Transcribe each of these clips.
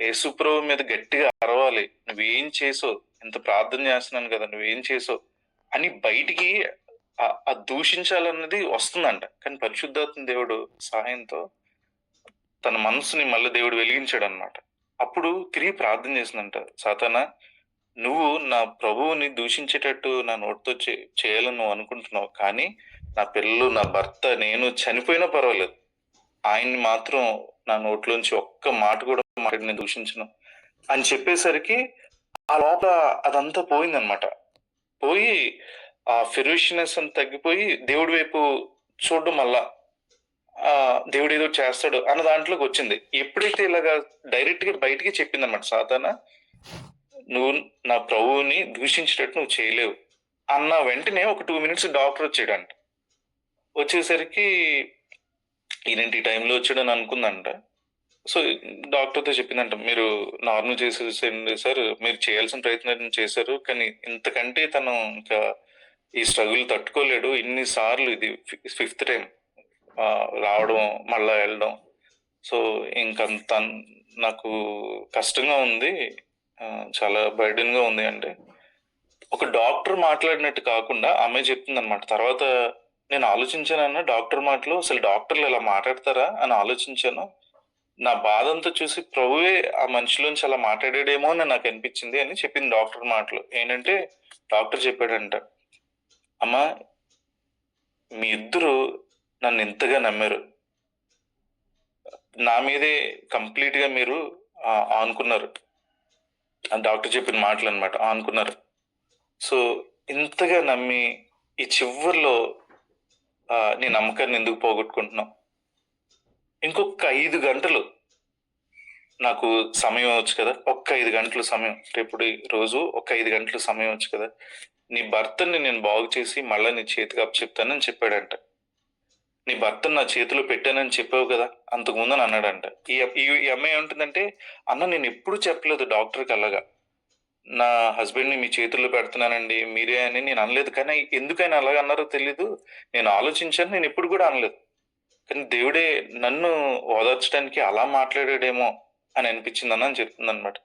యేసుప్రభు మీద గట్టిగా అరవాలి, నువ్వేం చేసావు, ఇంత ప్రార్థన చేస్తున్నాను కదా, నువ్వేం చేసావు అని బయటికి దూషించాలన్నది వస్తుందంట. కానీ పరిశుద్ధాత్మ దేవుడు సహాయంతో తన మనసుని మళ్ళీ దేవుడు వెలిగించాడు అనమాట. అప్పుడు తిరిగి ప్రార్థన చేసిందంట, సాతానా, నువ్వు నా ప్రభువుని దూషించేటట్టు నా నోటితో చేయాలని నువ్వు అనుకుంటున్నావు, కానీ నా పిల్లలు, నా భర్త, నేను చనిపోయినా పర్వాలేదు, ఆయన్ని మాత్రం నా నోట్లోంచి ఒక్క మాట కూడా మాట్లాడి నేను దూషించను అని చెప్పేసరికి ఆ లోపల అదంతా పోయిందనమాట. పోయి ఆ ఫెరోషియస్నెస్ అని తగ్గిపోయి దేవుడి వైపు చూడడం, మళ్ళా దేవుడు ఏదో చేస్తాడు అన్న దాంట్లోకి వచ్చింది. ఎప్పుడైతే ఇలాగా డైరెక్ట్ గా బయటికి చెప్పింది అనమాట, సాతానా, నువ్వు నా ప్రభువుని దూషించేటట్టు నువ్వు చేయలేవు అన్న వెంటనే ఒక 2 minutes డాక్టర్ వచ్చాడంట. వచ్చేసరికి ఈయనంటి ఈ టైంలో వచ్చాడని అనుకుందంట. సో డాక్టర్తో చెప్పిందంట, మీరు నార్మల్ చేసేసండి సార్, మీరు చేయాల్సిన ప్రయత్నం చేశారు, కానీ ఇంతకంటే తను ఇంకా ఈ స్ట్రగుల్ తట్టుకోలేడు, ఇన్నిసార్లు ఇది 5th టైం రావడం మళ్ళా వెళ్ళడం, సో ఇంకంత నాకు కష్టంగా ఉంది, చాలా బర్డెన్ గా ఉంది అంటే ఒక డాక్టర్ మాట్లాడినట్టు కాకుండా ఆమె చెప్తుంది అనమాట. తర్వాత నేను ఆలోచించానన్న డాక్టర్ మాటలు, అసలు డాక్టర్లు ఇలా మాట్లాడతారా అని ఆలోచించాను. నా బాధ అంతా చూసి ప్రభువే ఆ మనిషిలోంచి అలా మాట్లాడాడేమో అని నాకు అనిపించింది అని చెప్పింది డాక్టర్ మాటలు. ఏంటంటే డాక్టర్ చెప్పాడంట, అమ్మా, మీ ఇద్దరు నన్ను ఎంతగా నమ్మారు, నా మీదే కంప్లీట్ గా మీరు ఆనుకున్నారు, డాక్టర్ చెప్పిన మాటలు అనమాట, ఆనుకున్నారు. సో ఇంతగా నమ్మి ఈ చివరిలో నీ నమ్మకాన్ని ఎందుకు పోగొట్టుకుంటున్నావు? ఇంకొక 5 గంటలు నాకు సమయం వచ్చు కదా, ఒక్క 5 గంటలు సమయం, రేపు రోజు ఒక 5 గంటలు సమయం వచ్చు కదా, నీ భర్తని నేను బాగు చేసి మళ్ళీ నీ చేతికి అప్పచెప్తానని చెప్పాడంట. నీ భర్తను నా చేతిలో పెట్టానని చెప్పావు కదా అంతకుముందు అని అన్నాడంట. ఈ అమ్మాయి ఏమంటుందంటే, అన్న నేను ఎప్పుడు చెప్పలేదు డాక్టర్కి అలాగా, నా హస్బెండ్ని మీ చేతుల్లో పెడుతున్నానండి మీరే అని నేను అనలేదు, కానీ ఎందుకైనా అలాగ అన్నారో తెలీదు, నేను ఆలోచించాను, నేను ఎప్పుడు కూడా అనలేదు, కానీ దేవుడే నన్ను ఓదార్చడానికి అలా మాట్లాడాడేమో అని అనిపించింది అని చెప్తుంది అనమాట.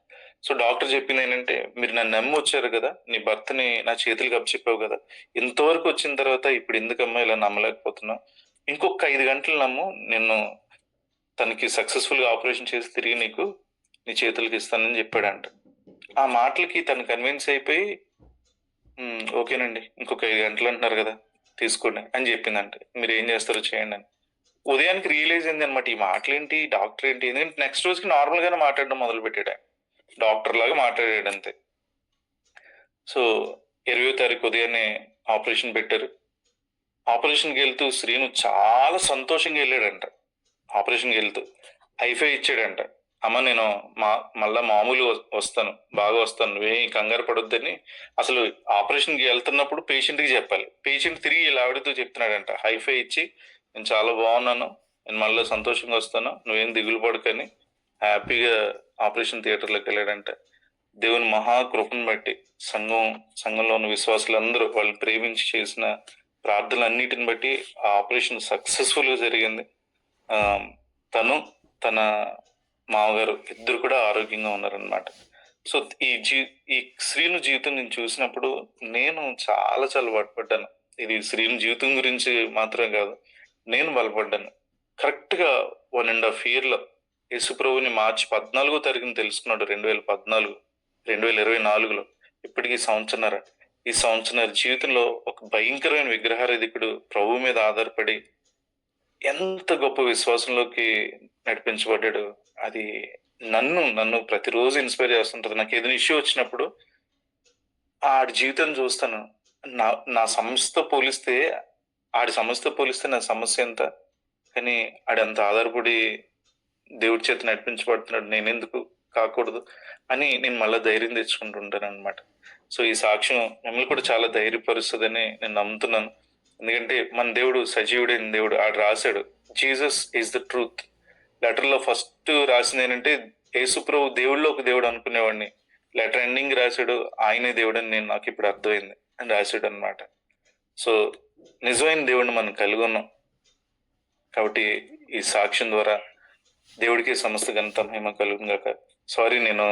సో డాక్టర్ చెప్పింది ఏంటంటే, మీరు నన్ను నమ్మి వచ్చారు కదా, నీ భర్తని నా చేతులకు అప్పచెప్పావు కదా, ఇంతవరకు వచ్చిన తర్వాత ఇప్పుడు ఎందుకమ్మా ఇలా నమ్మలేకపోతున్నావు, ఇంకొక 5 గంటలు నమ్ము, నేను తనకి సక్సెస్ఫుల్ గా ఆపరేషన్ చేసి తిరిగి నీకు నీ చేతులకి ఇస్తానని చెప్పాడంట. ఆ మాటలకి తను కన్విన్స్ అయిపోయి, ఓకేనండి ఇంకొక 5 గంటలు అంటున్నారు కదా, తీసుకోండి అని చెప్పిందంట. మీరు ఏం చేస్తారో చేయండి అని. ఉదయానికి రియలైజ్ అయింది అనమాట, ఈ మాటలేంటి, డాక్టర్ ఏంటి, ఎందుకంటే నెక్స్ట్ రోజుకి నార్మల్ గానే మాట్లాడడం మొదలు పెట్టాడు, డాక్టర్ లాగా మాట్లాడాడు అంతే. సో 20వ తారీఖు ఉదయాన్నే ఆపరేషన్ పెట్టారు. ఆపరేషన్కి వెళ్తూ శ్రీను చాలా సంతోషంగా వెళ్ళాడంట. ఆపరేషన్కి వెళ్తూ హైఫై ఇచ్చాడంట, అమ్మ నేను మళ్ళా మామూలు వస్తాను, బాగా వస్తాను, నువ్వేం కంగారు పడొద్దని. అసలు ఆపరేషన్కి వెళ్తున్నప్పుడు పేషెంట్కి చెప్పాలి, పేషెంట్ తిరిగి ఇలా ఆవిడతో చెప్తున్నాడంట, హైఫై ఇచ్చి నేను చాలా బాగున్నాను, నేను మళ్ళీ సంతోషంగా వస్తాను, నువ్వేం దిగులు పడకని హ్యాపీగా ఆపరేషన్ థియేటర్లోకి వెళ్ళాడంట. దేవుని మహాకృపను బట్టి సంఘంలో ఉన్న విశ్వాసులందరూ వాళ్ళు ప్రేమించి చేసిన ప్రార్థనలన్నిటిని బట్టి ఆ ఆపరేషన్ సక్సెస్ఫుల్ గా జరిగింది. తను తన మామగారు ఇద్దరు కూడా ఆరోగ్యంగా ఉన్నారనమాట. సో ఈ శ్రీను జీవితం నేను చూసినప్పుడు నేను చాలా చాలా బాధపడ్డాను. ఇది శ్రీను జీవితం గురించి మాత్రమే కాదు, నేను బలపడ్డాను. కరెక్ట్ గా 1.5 year లో యేసుప్రభుని మార్చి 14వ తారీఖున తెలుసుకున్నాడు, 2014, 2024లో. ఇప్పటికీ ఈ సంవత్సరం జీవితంలో ఒక భయంకరమైన విగ్రహారాధికుడు ప్రభు మీద ఆధారపడి ఎంత గొప్ప విశ్వాసంలోకి నడిపించబడ్డాడు. అది నన్ను ప్రతిరోజు ఇన్స్పైర్ చేస్తుంటది. నాకు ఏదైనా ఇష్యూ వచ్చినప్పుడు ఆడి జీవితం చూస్తాను, నా సమస్యతో పోలిస్తే నా సమస్య ఎంత, కానీ ఆడంత ఆధారపడి దేవుడి చేత నడిపించబడుతున్నాడు, నేనెందుకు కాకూడదు అని నేను మళ్ళీ ధైర్యం తెచ్చుకుంటుంటాను అనమాట. సో ఈ సాక్ష్యం మిమ్మల్ని కూడా చాలా ధైర్యపరుస్తుందని నేను నమ్ముతున్నాను. ఎందుకంటే మన దేవుడు సజీవుడైన దేవుడు. ఆడు రాశాడు, Jesus is the truth. Letter లో ఫస్ట్ రాసింది ఏంటంటే, యేసుప్రభు దేవుళ్ళో ఒక దేవుడు అనుకునేవాడిని, లెటర్ ఎండింగ్ రాశాడు ఆయనే దేవుడు అని నాకు ఇప్పుడు అర్థమైంది అని రాశాడు అనమాట. సో నిజమైన దేవుడిని మనం కలిగి ఉన్నాం కాబట్టి ఈ సాక్ష్యం ద్వారా దేవుడికి సమస్త ఘనత మహిమ కలుగును గాక. సారీ, నేను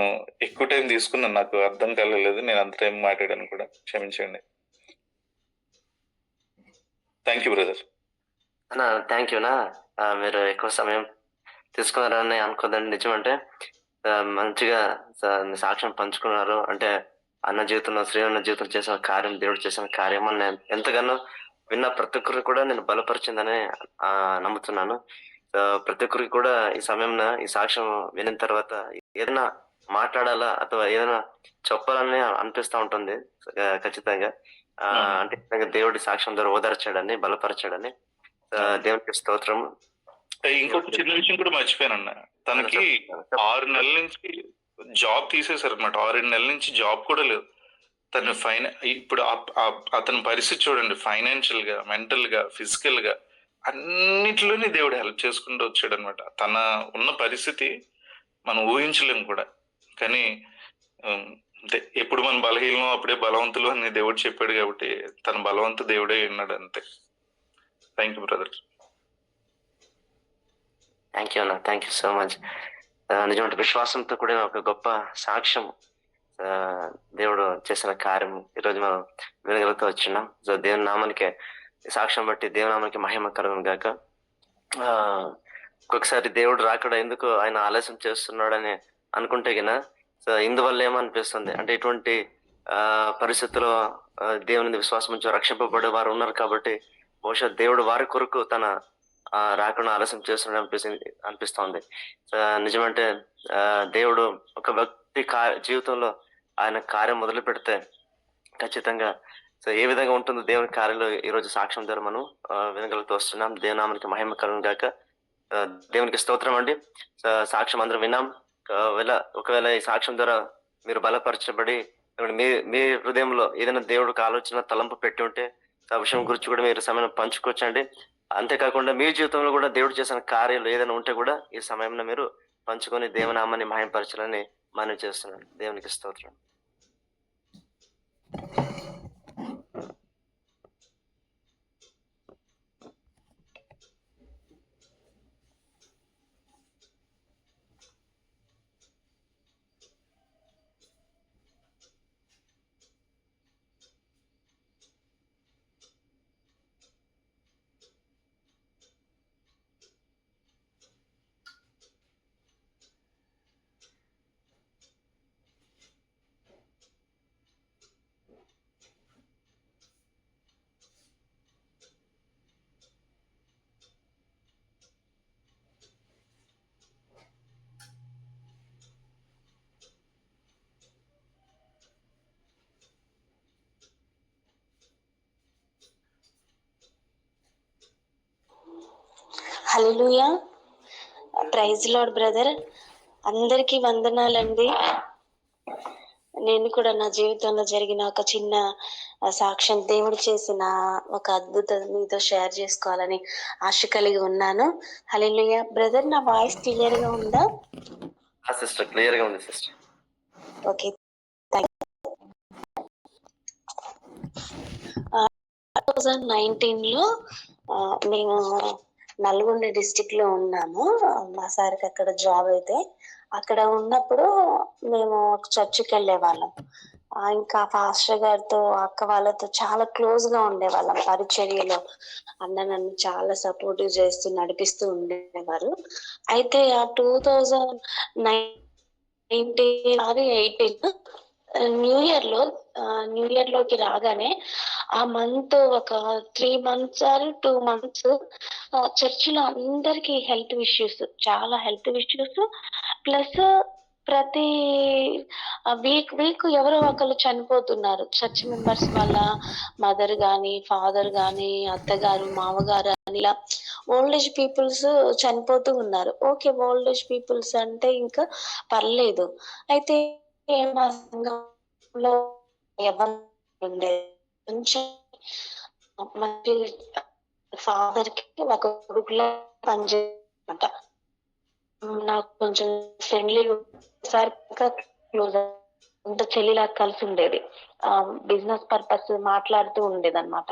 ఎక్కువ టైం తీసుకున్నాను, నాకు అర్థం కాలేదు. నేను అంత టైం మాట్లాడాను కూడా, క్షమించండి. Thank you brother. అన్నా థ్యాంక్ యూనా. మీరు ఎక్కువ సమయం తీసుకున్నారని అనుకోదండి. నిజమంటే మంచిగా మీ సాక్ష్యం పంచుకున్నారు. అంటే అన్న జీవితంలో, శ్రీవన్న జీవితం చేసిన కార్యం, దేవుడు చేసిన కార్యం అని నేను ఎంతగానో విన్న ప్రతి ఒక్కరికి కూడా నేను బలపరిచిందని నమ్ముతున్నాను. ప్రతి ఒక్కరికి కూడా ఈ సమయంలో ఈ సాక్ష్యం వినిన తర్వాత ఏదైనా మాట్లాడాలా ಅಥವಾ ఏదైనా చెప్పాలని అనిపిస్తూ ఉంటుంది ఖచ్చితంగా. అంటే దేవుడి సాక్ష్యం ద్వారా ఓదార్చాడని, బలపరచాడని దేవునికి స్తోత్రం. ఇంకొక చిన్న విషయం కూడా మర్చిపోయానన్న, తనకి 6 నెలల నుంచి జాబ్ తీసేశారు అనమాట. 6-7 నెలల నుంచి జాబ్ కూడా లేదు. తను ఇప్పుడు అతని పరిస్థితి చూడండి, ఫైనాన్షియల్ గా, మెంటల్ గా, ఫిజికల్ గా అన్నిటిలోనే దేవుడు హెల్ప్ చేసుకుంటూ వచ్చాడు అనమాట. తన ఉన్న పరిస్థితి మనం ఊహించలేము కూడా. కానీ అంతే, ఎప్పుడు మన బలహీనం అప్పుడే బలవంతులు అని దేవుడు చెప్పాడు కాబట్టి తన బలవంతు దేవుడే ఉన్నాడు అంతే. Thank you brother. Thank you అన్న, థ్యాంక్ యూ సో మచ్. నిజమంటే విశ్వాసంతో కూడిన ఒక గొప్ప సాక్ష్యం, దేవుడు చేసిన కార్యం ఈరోజు మనం వినగలుగుతూ వచ్చినాం. సో దేవుని నామానికి, సాక్ష్యం బట్టి దేవుని నామానికి మహిమ కలుగును గాక. ఒక్కొక్కసారి దేవుడు రాకడా ఎందుకు ఆయన ఆలస్యం చేస్తున్నాడని అనుకుంటే గిన, సో ఇందువల్ల ఏమనిపిస్తుంది అంటే, ఇటువంటి పరిస్థితుల్లో దేవుని విశ్వాసం నుంచి రక్షింపబడే వారు ఉన్నారు కాబట్టి బహుశా దేవుడు వారి కొరకు తన రాకుండా ఆలస్యం చేస్తున్నాడు అనిపిస్తోంది. నిజమంటే దేవుడు ఒక వ్యక్తి జీవితంలో ఆయన కార్యం మొదలు పెడితే ఖచ్చితంగా సో ఏ విధంగా ఉంటుందో దేవుని కార్యంలో ఈరోజు సాక్ష్యం ద్వారా మనం వినగలుగుతూ వస్తున్నాం. దేవునామానికి మహిమ కలుగును గాక. దేవునికి స్తోత్రం అండి. సాక్ష్యం అందరం విన్నాం. ఒకవేళ ఈ సాక్ష్యం ద్వారా మీరు బలపరచబడి మీ హృదయంలో ఏదైనా దేవుడికి ఆలోచన, తలంపు పెట్టి ఉంటే ఆ విషయం గురించి కూడా మీరు సమయం పంచుకోవచ్చండి. అంతేకాకుండా మీ జీవితంలో కూడా దేవుడు చేసిన కార్యాలు ఏదైనా ఉంటే కూడా ఈ సమయంలో మీరు పంచుకొని దేవునామాన్ని మహిమపరచాలని మనవి చేస్తున్నాను. దేవునికి స్తోత్రం. హల్లెలూయా, ప్రైజ్ లార్డ్ బ్రదర్. అందరికీ వందనాలండి. నేను కూడా నా జీవితంలో జరిగిన ఒక చిన్న సాక్ష్యం, దేవుడు చేసిన ఒక అద్భుతం మీతో షేర్ చేసుకోవాలని ఆశ కలిగి ఉన్నాను. హల్లెలూయా బ్రదర్, నా వాయిస్ క్లియర్ గా ఉందా? సిస్టర్ క్లియర్ గా ఉంది సిస్టర్. ఓకే, 2019లో మేము నల్గొండ డిస్టిక్ లో ఉన్నాము. మా సార్కి అక్కడ జాబ్ అయితే, అక్కడ ఉన్నప్పుడు మేము ఒక చర్చికి వెళ్ళే వాళ్ళం. ఇంకా పాస్టర్ గారితో, అక్క వాళ్ళతో చాలా క్లోజ్ గా ఉండేవాళ్ళం. పరిచర్యలో అన్న నన్ను చాలా సపోర్టివ్ చేస్తూ నడిపిస్తూ ఉండేవారు. అయితే ఆ 2018 న్యూ ఇయర్ లోకి రాగానే ఆ మంత్ ఒక 3 months or 2 months చర్చిలో అందరికి చాలా హెల్త్ ఇష్యూస్, ప్లస్ ప్రతి వీక్ ఎవరో ఒకరు చనిపోతున్నారు. చర్చ్ మెంబర్స్ వాళ్ళ మదర్ గాని, ఫాదర్ గాని, అత్తగారు, మామగారు అని ఇలా ఓల్డ్ ఏజ్ పీపుల్స్ చనిపోతూ ఉన్నారు. ఓకే, ఓల్డ్ ఏజ్ పీపుల్స్ అంటే ఇంకా పర్లేదు. అయితే మా సంఘంలో ఎవరు కొంచెం మంచి ఫాదర్ కి ఒక కొడుకులా పనిచేయమంట. నాకు కొంచెం ఫ్రెండ్లీ, క్లోజ్ అంత చెల్లిలా కలిసి ఉండేది. బిజినెస్ పర్పస్ మాట్లాడుతూ ఉండేది అనమాట.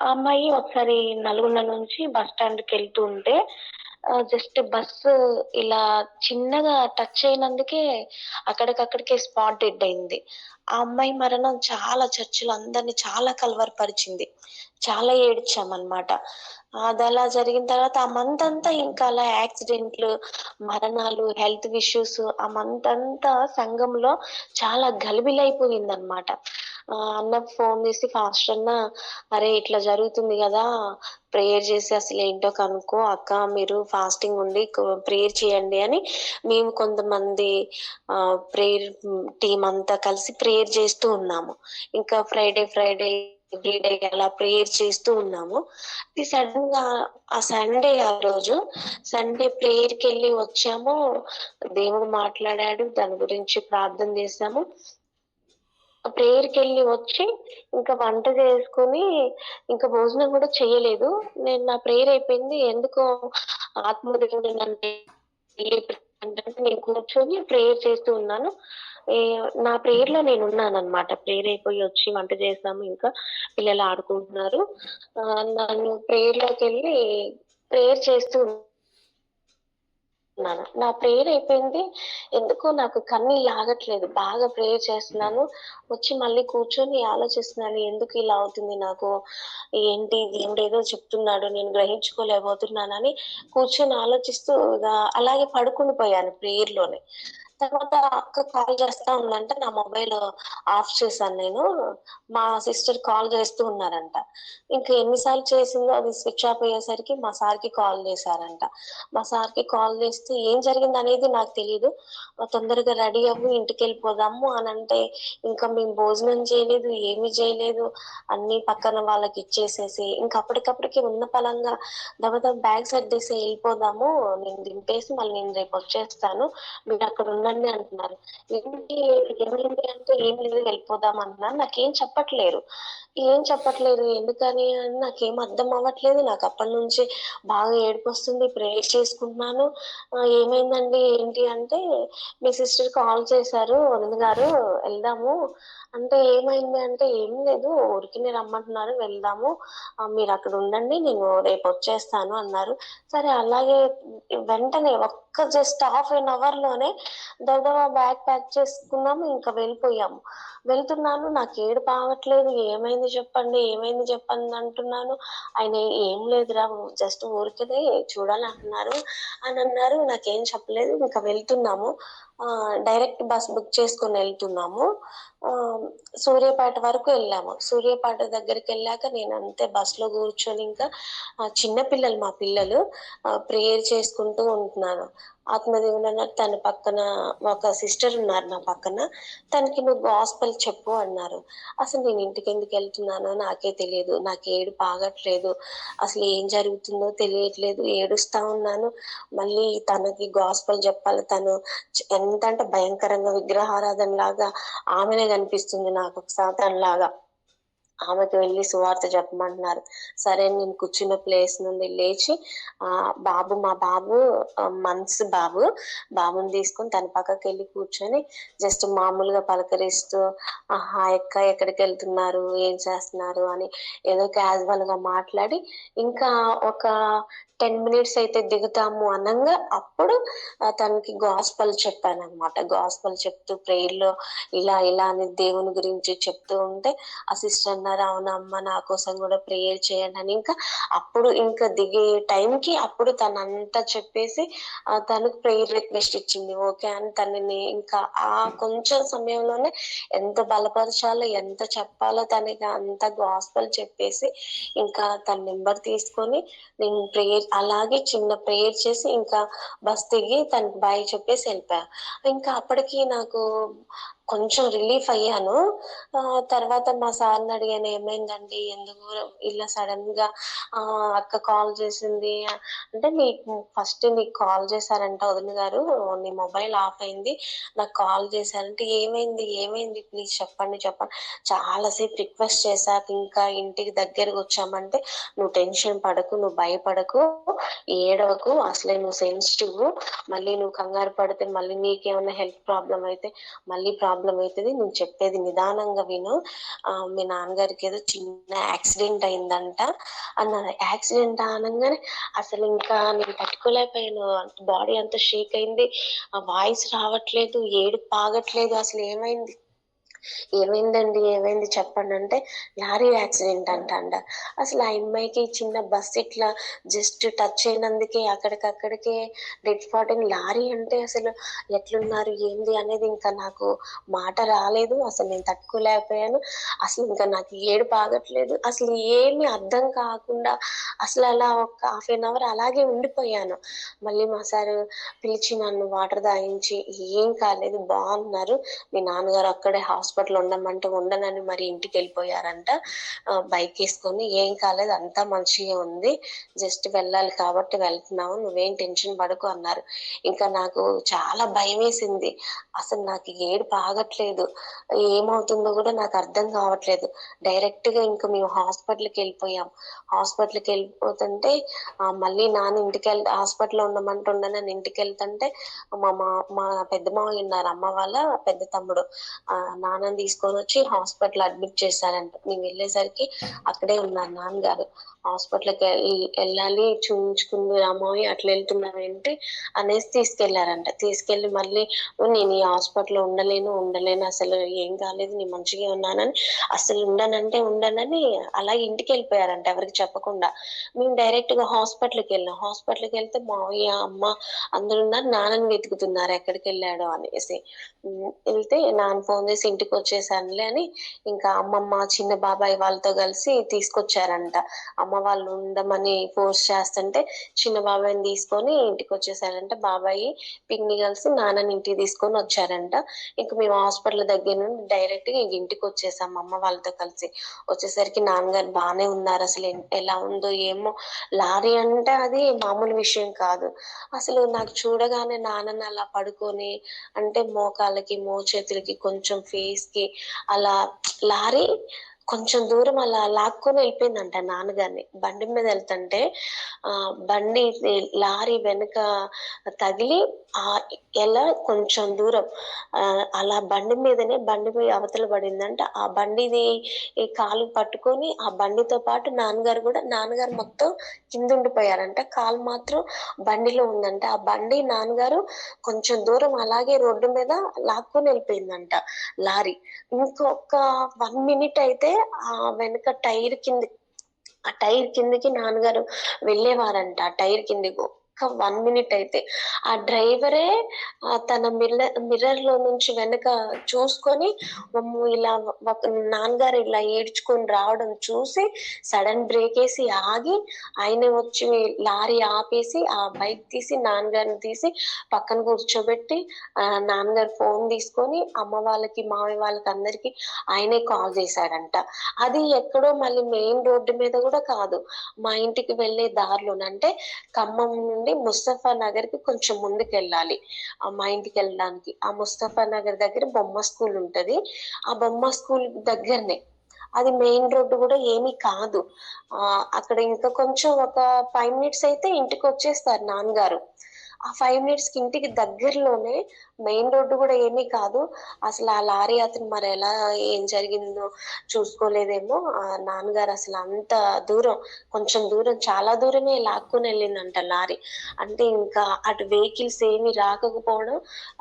ఆ అమ్మాయి ఒకసారి నల్గొండ నుంచి బస్ స్టాండ్ కి వెళ్తూ ఉంటే జస్ట్ బస్సు ఇలా చిన్నగా టచ్ అయినందుకే అక్కడికక్కడికే స్పాట్ డెడ్ అయింది. ఆ అమ్మాయి మరణం చాలా చర్చిలో అందరిని చాలా కలవరపరిచింది. చాలా ఏడ్చామనమాట. అదలా జరిగిన తర్వాత ఆ మంత్ అంతా ఇంకా అలా యాక్సిడెంట్లు, మరణాలు, హెల్త్ ఇష్యూస్ ఆ మంత్ అంతా సంఘంలో చాలా గలిబిలైపోయిందనమాట. అన్నకు ఫోన్ చేసి ఫాస్టర్ అన్న, "అరే ఇట్లా జరుగుతుంది గదా! ప్రేయర్ చేసి అసలేంటో కనుక్కో అక్క, మీరు ఫాస్టింగ్ ఉండి ప్రేయర్ చేయండి" అని మేము కొంతమంది ప్రేయర్ టీమ్ అంతా కలిసి ప్రేయర్ చేస్తూ ఉన్నాము. ఇంకా ఫ్రైడే ఎవ్రీడే అలా ప్రేయర్ చేస్తూ ఉన్నాము. సడన్‌గా ఆ సండే ఆ రోజు సండే ప్రేయర్‌కెళ్ళి వచ్చాము. దేవుడు మాట్లాడాడు. దాని గురించి ప్రార్థన చేశాము. ప్రేయర్‌కెళ్ళి వచ్చి ఇంకా వంట చేసుకొని, ఇంకా భోజనం గూడా చెయ్యలేదు. నా ప్రేయర్ అయిపోయింది. ఎందుకో ఆత్మదేవుడు నన్ను అంటే నేను కూర్చొని ప్రేయర్ చేస్తూ ఉన్నాను. ఏ నా ప్రేయర్‌లో నేనున్నాననమాట. ప్రేయర్ అయిపోయి వచ్చి వంట చేసాము ఇంకా. పిల్లలు ఆడుకుంటున్నారు. నన్ను ప్రేయర్‌లోకెళ్ళి ప్రేయర్ చేస్తూ ఉన్నాను. నా ప్రేయర్ అయిపోయింది. ఎందుకో నాకు కన్నీళ్ళు ఆగట్లేదు. బాగా ప్రేయర్ చేస్తున్నాను. వచ్చి మళ్ళీ కూర్చొని ఆలోచిస్తున్నాను. ఎందుకు ఇలా అవుతుంది నాకు? ఏంటి దేవుడేదో చెప్తున్నాడు. నేను గ్రహించుకోలేకపోతున్నానని కూర్చొని ఆలోచిస్తూ ఇగ అలాగే పడుకుండిపోయాను ప్రేయర్‌లోనే. తర్వాత అక్క కాల్ చేస్తా ఉందంట. నా మొబైల్ ఆఫ్ చేశాను నేను. మా సిస్టర్ కాల్ చేస్తూ ఉన్నారంట. ఇంక ఎన్ని సార్లు చేసిందో అది స్విచ్ ఆఫ్ అయ్యేసరికి మా సార్‌కి కాల్ చేశారంట. మా సార్‌కి కాల్ చేస్తే ఏం జరిగిందనేది నాకు తెలీదు. తొందరగా రెడీ అవ్వు ఇంటికెళ్ళిపోదాము అనంటే, ఇంకా మేము భోజనం చేయలేదు, ఏమి చేయలేదు. అన్నీ పక్కన వాళ్ళకిచ్చేసేసి, ఇంక అప్పటికప్పటికి ఉన్న పళంగా దబదబా బ్యాగ్ సర్దేసి ఎళ్ళిపోదాము. నేను దింపేసి మళ్ళీ నేను రేపొచ్చేస్తాను. మీరక్కడ ఉండండి అంటున్నారు. ఏంటి ఏమైంది అంటే, "ఏం లేదు వెళ్ళిపోదాం" అంటున్నారు. నాకేం చెప్పట్లేరు. ఏం చెప్పట్లేదు. ఎందుకని అని నాకేం అర్థం అవ్వట్లేదు. నాకప్పటినుంచి బాగా ఏడుపొస్తుంది. ప్రేయర్ చేసుకుంటున్నాను. "ఏమైందండి? ఏంటి?" అంటే, "మీ సిస్టర్ కాల్ చేశారు వదిన గారు ఎళ్దాము" అంటే, "ఏమైంది?" అంటే, "ఏం లేదు ఊరికినే రమ్మంటున్నారు వెళ్దాము. మీరక్కడ ఉండండి. నేను రేపొచ్చేస్తాను" అన్నారు. సరే అలాగే వెంటనే ఒక్క జస్ట్ హాఫ్ ఎన్ అవర్‌లోనే దబదబా బ్యాగ్ ప్యాక్ చేసుకున్నాము. ఇంకా వెళ్ళిపోయాము. వెళ్తున్నాను. నాకు ఏడుపు ఆగట్లేదు. "ఏమైంది చెప్పండి? ఏమైంది చెప్పండి" అంటున్నాను. ఆయన "ఏం లేదురా జస్ట్ ఊరికనే చూడాలంటున్నారు" అనన్నారు. నాకేం చెప్పలేదు. ఇంకా వెళ్తున్నాము. డైరెక్ట్ బస్ బుక్ చేసుకొని ఎళ్తున్నాము. సూర్యాపేట వరకు ఎళ్ళాము. సూర్యాపేట దగ్గరికెళ్ళాక నేనంతే బస్‌లో కూర్చొని ఇంకా చిన్న పిల్లలు మా పిల్లలు ప్రేయర్ చేసుకుంటూ ఉంటున్నాను. ఆత్మదేవుడన్నారు తన పక్కన ఒక సిస్టర్ ఉన్నారు నా పక్కన. తనకి "నువ్వు గాస్పెల్ చెప్పు" అన్నారు. అసలు నేను ఇంటికెందుకెళ్తున్నానో నాకే తెలియదు. నాకు ఏడుపు ఆగట్లేదు. అసలు ఏం జరుగుతుందో తెలియట్లేదు. ఏడుస్తా ఉన్నాను. మళ్ళీ తనకి గాస్పెల్ జెప్పాలి. తను ఎంతంటే భయంకరంగా విగ్రహారాధనలాగా ఆమెనే గనిపిస్తుంది నాకొక సాతానులాగా. ఆమెకి వెళ్లి సువార్త చెప్పమంటున్నారు. సరే నేను కూర్చున్న ప్లేస్ నుండి లేచి మా బాబు మంత్స్ బాబు. బాబుని తీసుకొని తన పక్కకెళ్ళి కూర్చొని జస్ట్ మామూలుగా పలకరిస్తూ హాయ్ అక్క ఎక్కడికెళ్తున్నారు? ఏం చేస్తున్నారు? అని ఏదో క్యాజువల్‌గా మాట్లాడి ఇంకా ఒక 10 మినిట్స్ అయితే దిగుతాము అనంగా అప్పుడు తనకి గాస్పెల్ చెప్పాననమాట. గాస్పెల్ చెప్తూ ప్రేయర్‌లో ఇలా అని దేవుని గురించి చెప్తూ ఉంటే ఆ సిస్టర్ అన్నారు, "అవునమ్మా నా కోసం గూడా ప్రేయర్ చేయండి" అని అప్పుడు ఇంకా దిగే టైంకి అప్పుడు తనంతా చెప్పేసి తనకు ప్రేయర్ రిక్వెస్ట్ ఇచ్చింది. ఓకే అని తనని ఇంకా ఆ కొంచెం సమయంలోనే ఎంత బలపరచాలో, ఎంత చెప్పాలో తనకి అంత గాస్పెల్ చెప్పేసి ఇంకా తన నంబర్ తీసుకొని నేను అలాగే చిన్న ప్రేయర్ చేసి ఇంకా బస్ దిగి తనకి బాయ్ చెప్పేసి ఎళ్ళిపోయా. ఇంకా అప్పటికి నాకు కొంచెం రిలీఫ్ అయ్యాను. తర్వాత మా సార్‌ని అడిగాను, "ఏమైందండి? ఎందుకు ఇలా సడెన్‌గా అక్క కాల్ చేసింది" అంటే, నీకు కాల్ చేశారంట వదిన గారు. నీ మొబైల్ ఆఫ్ అయింది. నాకు కాల్ చేశారంటే, ఏమైంది? ప్లీజ్ చెప్పండి" చాలా సేపు రిక్వెస్ట్ చేశాక ఇంకా ఇంటికి దగ్గరకొచ్చామంటే, "నువ్వు టెన్షన్ పడకు, నువ్వు భయపడకు, ఏడవకు. అసలే నువ్వు సెన్సిటివ్. మళ్ళీ నువ్వు కంగారు పడితే మళ్ళీ నీకేమన్నా హెల్త్ ప్రాబ్లమ్ అయితే మళ్ళీ ప్రాబ్లం అవుతుంది, నేను చెప్పేది నిదానంగా విను. మీ నాన్నగారికి ఏదో చిన్న యాక్సిడెంట్ అయిందంట అన్నారు. యాక్సిడెంట్ అనగానే అసలు ఇంకా నేను తట్టుకోలేకపోయాను. బాడీ అంతా షేక్ అయింది, ఆ వాయిస్ రావట్లేదు, ఏడుపు ఆగట్లేదు. అసలు ఏమైంది, ఏమైందండి, ఏమైంది చెప్పండి అంటే, లారీ యాక్సిడెంట్ అంట. అసలు ఆ అమ్మాయికి చిన్న బస్ ఇట్లా జస్ట్ టచ్ అయినందుకే అక్కడికక్కడికే డెడ్ స్పాట్ అయింది. లారీ అంటే అసలు ఎట్లున్నారు ఏంది అనేది ఇంకా నాకు మాట రాలేదు. అసలు నేను తట్టుకోలేకపోయాను. అసలు ఇంకా నాకు ఏడుపు ఆగట్లేదు. అసలు ఏమీ అర్థం కాకుండా అసలు అలా ఒక హాఫ్ ఎన్ అవర్ అలాగే ఉండిపోయాను. మళ్ళీ మా సారు పిలిచి నన్ను వాటర్ తాగించి, ఏం కాలేదు బాగున్నారు, మీ నాన్నగారు అక్కడే హాస్పిటల్ ఉండమంటే ఉండనని మరి ఇంటికి వెళ్ళిపోయారంట. బైక్ వేసుకొని, ఏం కాలేదు అంతా మంచిగా ఉంది, జస్ట్ వెళ్ళాలి కాబట్టి వెళ్తున్నాము, నువ్వేం టెన్షన్ పడకు అన్నారు. ఇంకా నాకు చాలా భయం వేసింది. అసలు నాకు ఏడుపు ఆగట్లేదు, ఏమవుతుందో కూడా నాకు అర్థం కావట్లేదు. డైరెక్ట్ గా ఇంకా మేము హాస్పిటల్కి వెళ్ళిపోయాం. హాస్పిటల్కి వెళ్ళిపోతుంటే మళ్ళీ నాన్న హాస్పిటల్లో ఉండమంటే ఉండనని ఇంటికి వెళ్తుంటే మా పెద్ద మామయ్య ఉన్నారు, అమ్మ వాళ్ళ పెద్ద తమ్ముడు, నాన్నని తీసుకొని వచ్చి హాస్పిటల్ అడ్మిట్ చేశారంట. మేము వెళ్ళేసరికి అక్కడే ఉన్నారు నాన్నగారు. హాస్పిటల్కి వెళ్ళాలి, చూపించుకుంది రామోయ్, అట్లా వెళ్తున్నావేంటి అనేసి తీసుకెళ్లారంట. తీసుకెళ్లి మళ్ళీ నేను ఈ హాస్పిటల్లో ఉండలేను, అసలు ఏం కాలేదు, నేను మంచిగా ఉన్నానని, అసలు ఉండనంటే ఉండనని అలాగే ఇంటికి వెళ్ళిపోయారంట ఎవరికి చెప్పకుండా. మేము డైరెక్ట్ గా హాస్పిటల్కి వెళ్ళాం. హాస్పిటల్కి వెళ్తే మావయ్య, అమ్మ అందరు ఉన్నారు, నాన్నని వెతుకుతున్నారు ఎక్కడికి వెళ్ళాడో అనేసి. వెళ్తే నాన్న ఫోన్ చేసి ఇంటికి వచ్చేసానులే అని ఇంకా అమ్మమ్మ, చిన్న బాబాయ్ వాళ్ళతో కలిసి తీసుకొచ్చారంట. అమ్మ వాళ్ళు ఉండమని ఫోర్స్ చేస్తుంటే చిన్న బాబాయ్ని తీసుకొని ఇంటికి వచ్చేసారంట. బాబాయ్, పిన్ని కలిసి నాన్నని ఇంటికి తీసుకొని వచ్చారంట. ఇంకా మేము హాస్పిటల్ దగ్గర నుండి డైరెక్ట్ గా ఇంటికి వచ్చేసాం అమ్మ వాళ్ళతో కలిసి. వచ్చేసరికి నాన్నగారు బాగానే ఉన్నారు. అసలు ఎలా ఉందో ఏమో, లారీ అంటే అది మామూలు విషయం కాదు. అసలు నాకు చూడగానే నాన్నని అలా పడుకొని, అంటే మోకాళ్ళకి, మోచేతులకి, కొంచెం ఫేస్ కి అలా లారీ కొంచెం దూరం అలా లాక్కొని వెళ్ళిపోయిందంట నాన్నగారిని. బండి మీద వెళ్తుంటే బండి లారీ వెనుక తగిలి ఎలా కొంచెం దూరం అలా బండి మీద అవతల పడిందంట. ఆ బండిది ఈ కాలు పట్టుకొని ఆ బండితో పాటు నాన్నగారు మొత్తం కింద ఉండిపోయారంట. కాలు మాత్రం బండిలో ఉందంట. ఆ బండి నాన్నగారు కొంచెం దూరం అలాగే రోడ్డు మీద లాక్కొని వెళ్ళిపోయిందంట లారీ. ఇంకొక 1 మినిట్ అయితే ఆ వెనక ఆ టైర్ కిందకి నాన్నగారు వెళ్ళేవారంట. ఆ టైర్ కిందకి ఒక్క 1 మినిట్ అయితే ఆ డ్రైవరే తన మిర్రర్ లో నుంచి వెనక చూసుకొని ఇలా నాన్నగారు ఇలా ఏడ్చుకొని రావడం చూసి సడన్ బ్రేక్ వేసి ఆగి, ఆయన వచ్చి లారీ ఆపేసి ఆ బైక్ తీసి నాన్నగారిని తీసి పక్కన కూర్చోబెట్టి నాన్నగారు ఫోన్ తీసుకొని అమ్మ వాళ్ళకి, మామయ్య వాళ్ళకి అందరికి ఆయనే కాల్ చేశాడంట. అది ఎక్కడో మళ్ళీ మెయిన్ రోడ్డు మీద కూడా కాదు, మా ఇంటికి వెళ్ళే దారిలోనే. అంటే ఖమ్మం నుండి ముస్తఫా నగర్ కి కొంచెం ముందుకు వెళ్ళాలి మా ఇంటికి వెళ్ళడానికి. ఆ ముస్తఫా నగర్ దగ్గర బొమ్మ స్కూల్ ఉంటది, ఆ బొమ్మ స్కూల్ దగ్గరనే. అది మెయిన్ రోడ్డు కూడా ఏమీ కాదు. అక్కడ ఇంకా కొంచెం ఒక 5 మినిట్స్ అయితే ఇంటికి వచ్చేస్తారు నాన్నగారు. ఆ 5 మినిట్స్ కి ఇంటికి దగ్గరలోనే, మెయిన్ రోడ్డు కూడా ఏమీ కాదు. అసలు ఆ లారీ అతను మరి ఎలా, ఏం జరిగిందో చూసుకోలేదేమో. ఆ నాన్నగారు అసలు అంత దూరం, కొంచెం దూరం, చాలా దూరమే లాక్కొని వెళ్ళిందంట లారీ. అంటే ఇంకా అటు వెహికల్స్ ఏమి రాకపోవడం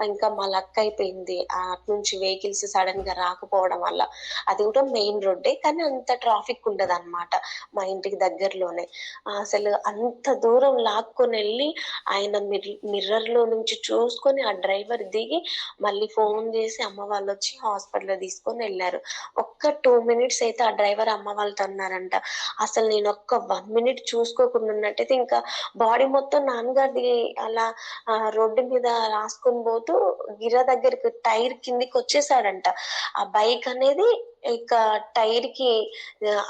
ఇంకా మా లక్ అయిపోయింది. అటు నుంచి వెహికల్స్ సడన్ గా రాకపోవడం వల్ల. అది కూడా మెయిన్ రోడ్డే కానీ అంత ట్రాఫిక్ ఉండదు అనమాట మా ఇంటికి దగ్గరలోనే. అసలు అంత దూరం లాక్కొని వెళ్ళి ఆయన మిర్రర్ లో నుంచి చూసుకొని ఆ డ్రైవర్ దిగి మళ్ళీ ఫోన్ చేసి అమ్మ వాళ్ళు వచ్చి హాస్పిటల్ తీసుకొని వెళ్ళారు. ఒక్క 2 మినిట్స్ అయితే ఆ డ్రైవర్ అమ్మ వాళ్ళతో అన్నారంట. అసలు నేను ఒక్క 1 మినిట్ చూసుకోకుండా ఉన్నట్టయితే ఇంకా బాడీ మొత్తం నాన్నగారిది అలా రోడ్డు మీద రాసుకొని పోతూ గిర దగ్గరికి టైర్ కిందికి వచ్చేసాడంట. ఆ బైక్ అనేది ఇక టైర్‌కి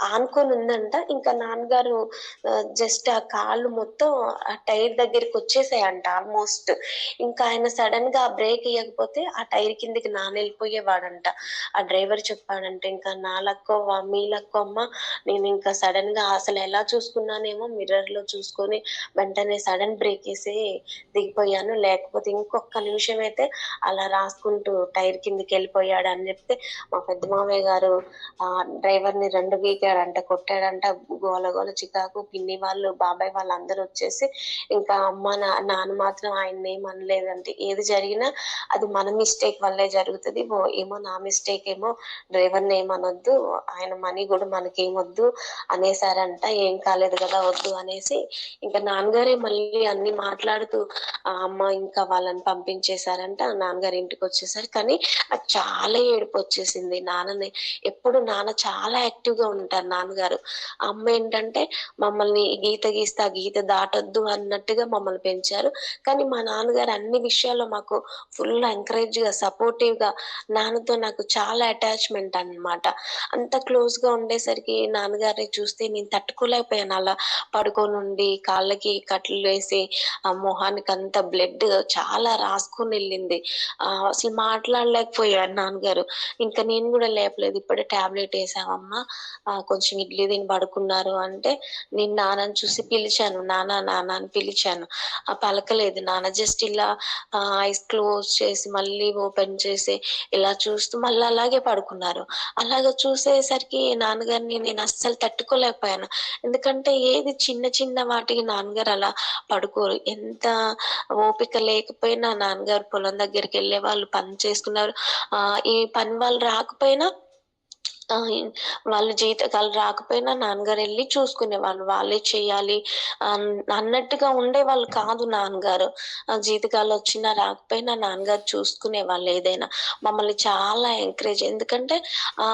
ఆనుకొని ఉందంట. ఇంకా నాన్నగారు జస్ట్ ఆ కాళ్ళు మొత్తం ఆ టైర్ దగ్గరికొచ్చేసాయంట ఆల్‌మోస్ట్. ఇంకా ఆయన సడెన్‌గా బ్రేక్ ఎయ్యకపోతే ఆ టైర్ కిందకి నానెళ్ళిపోయేవాడంట. ఆ డ్రైవర్ చెప్పాడంట, "ఇంకా నా లక్కో మీ లక్కో అమ్మ, నేనింకా సడెన్‌గా అసలెలా చూసుకున్నానేమో మిర్రర్‌లో చూసుకొని వెంటనే సడెన్ బ్రేకేసి దిగిపోయాను. లేకపోతే ఇంకొక్క నిమిషమైతే అలా రాసుకుంటూ టైర్ కిందకెళ్ళిపోయాడని" జెప్తే మా పెద్ద మామయ్య గారు డ్రైవర్‌ని 2 గీకాడంట, కొట్టాడంట. గోల గోల చికాకు. పిన్ని వాళ్ళు, బాబాయ్ వాళ్ళందరూ వచ్చేసి ఇంకా నాన్న మాత్రం ఆయన్నేం అనలేదంట. ఏది జరిగినా అది మన మిస్టేక్ వల్లే జరుగుతది. ఏమో నా మిస్టేక్ ఏమో, డ్రైవర్‌ని ఏమనొద్దు. ఆయన మనీ గూడా మనకేమొద్దు అనేసారంట. ఏం కాలేదు గదా! వద్దు అనేసి ఇంక నాన్నగారే మళ్ళీ అన్నీ మాట్లాడుతూ అమ్మ ఇంకా వాళ్ళని పంపించేసారంట. నాన్నగారు ఇంటికొచ్చేసారు. కానీ నాకు చాలా ఏడుపొచ్చేసింది. ఎప్పుడు నాన్న చాలా యాక్టివ్‌గా ఉంటారు నాన్నగారు. అమ్మేంటంటే మమ్మల్ని గీత గీస్తే ఆ గీత దాటొద్దు అన్నట్టుగా మమ్మల్ని పెంచారు. కానీ మా నాన్నగారు అన్ని విషయాల్లో మాకు ఫుల్ ఎంకరేజ్‌గా, సపోర్టివ్‌గా, నాన్నతో నాకు చాలా అటాచ్‌మెంట్ అన్నమాట. అంత క్లోజ్‌గా ఉండేసరికి నాన్నగారిని చూస్తే నేను తట్టుకోలేకపోయాను. అలా పడుకొనుండి కాళ్ళకి కట్లు వేసి ఆ మొహానికంతా బ్లడ్ చాలా రాసుకొనెళ్ళింది. అసలు మాట్లాడలేకపోయారు నాన్నగారు. ఇంక నేను గూడా లేపలేదు. ఇప్పుడే టాబ్లెట్ ఏసామమ్మా, కొంచెం ఇడ్లీ తిని పడుకున్నారు అంటే, నేను నాన్నని చూసి పిలిచాను. నాన్న, నాన్న అని పిలిచాను. పలకలేదు నాన్న. జస్ట్ ఇలా ఐస్ క్లోజ్ చేసి, మళ్ళీ ఓపెన్ చేసి, ఇలా చూస్తూ మళ్ళీ అలాగే పడుకున్నారు. అలాగా చూసేసరికి నాన్నగారిని నేను అస్సలు తట్టుకోలేకపోయాను. ఎందుకంటే ఏది చిన్న చిన్న వాటికి నాన్నగారు అలా పడుకోరు. ఎంత ఓపిక లేకపోయినా నాన్నగారు పొలం దగ్గరికెళ్ళేవాళ్ళు, పని చేసుకున్నారు. ఈ పని వాళ్ళు రాకపోయినా ఆ! ఇన్ వాళ్ళు జీతగాళ్ళు రాకపోయినా నాన్నగారెళ్లి చూసుకునేవాళ్ళు. వాళ్ళే చెయ్యాలి అన్నట్టుగా ఉండేవాళ్ళు కాదు నాన్నగారు. జీతగాళ్ళొచ్చినా రాకపోయినా నాన్నగారు చూసుకునేవాళ్ళు ఏదైనా. మమ్మల్ని చాలా ఎంకరేజ్, ఎందుకంటే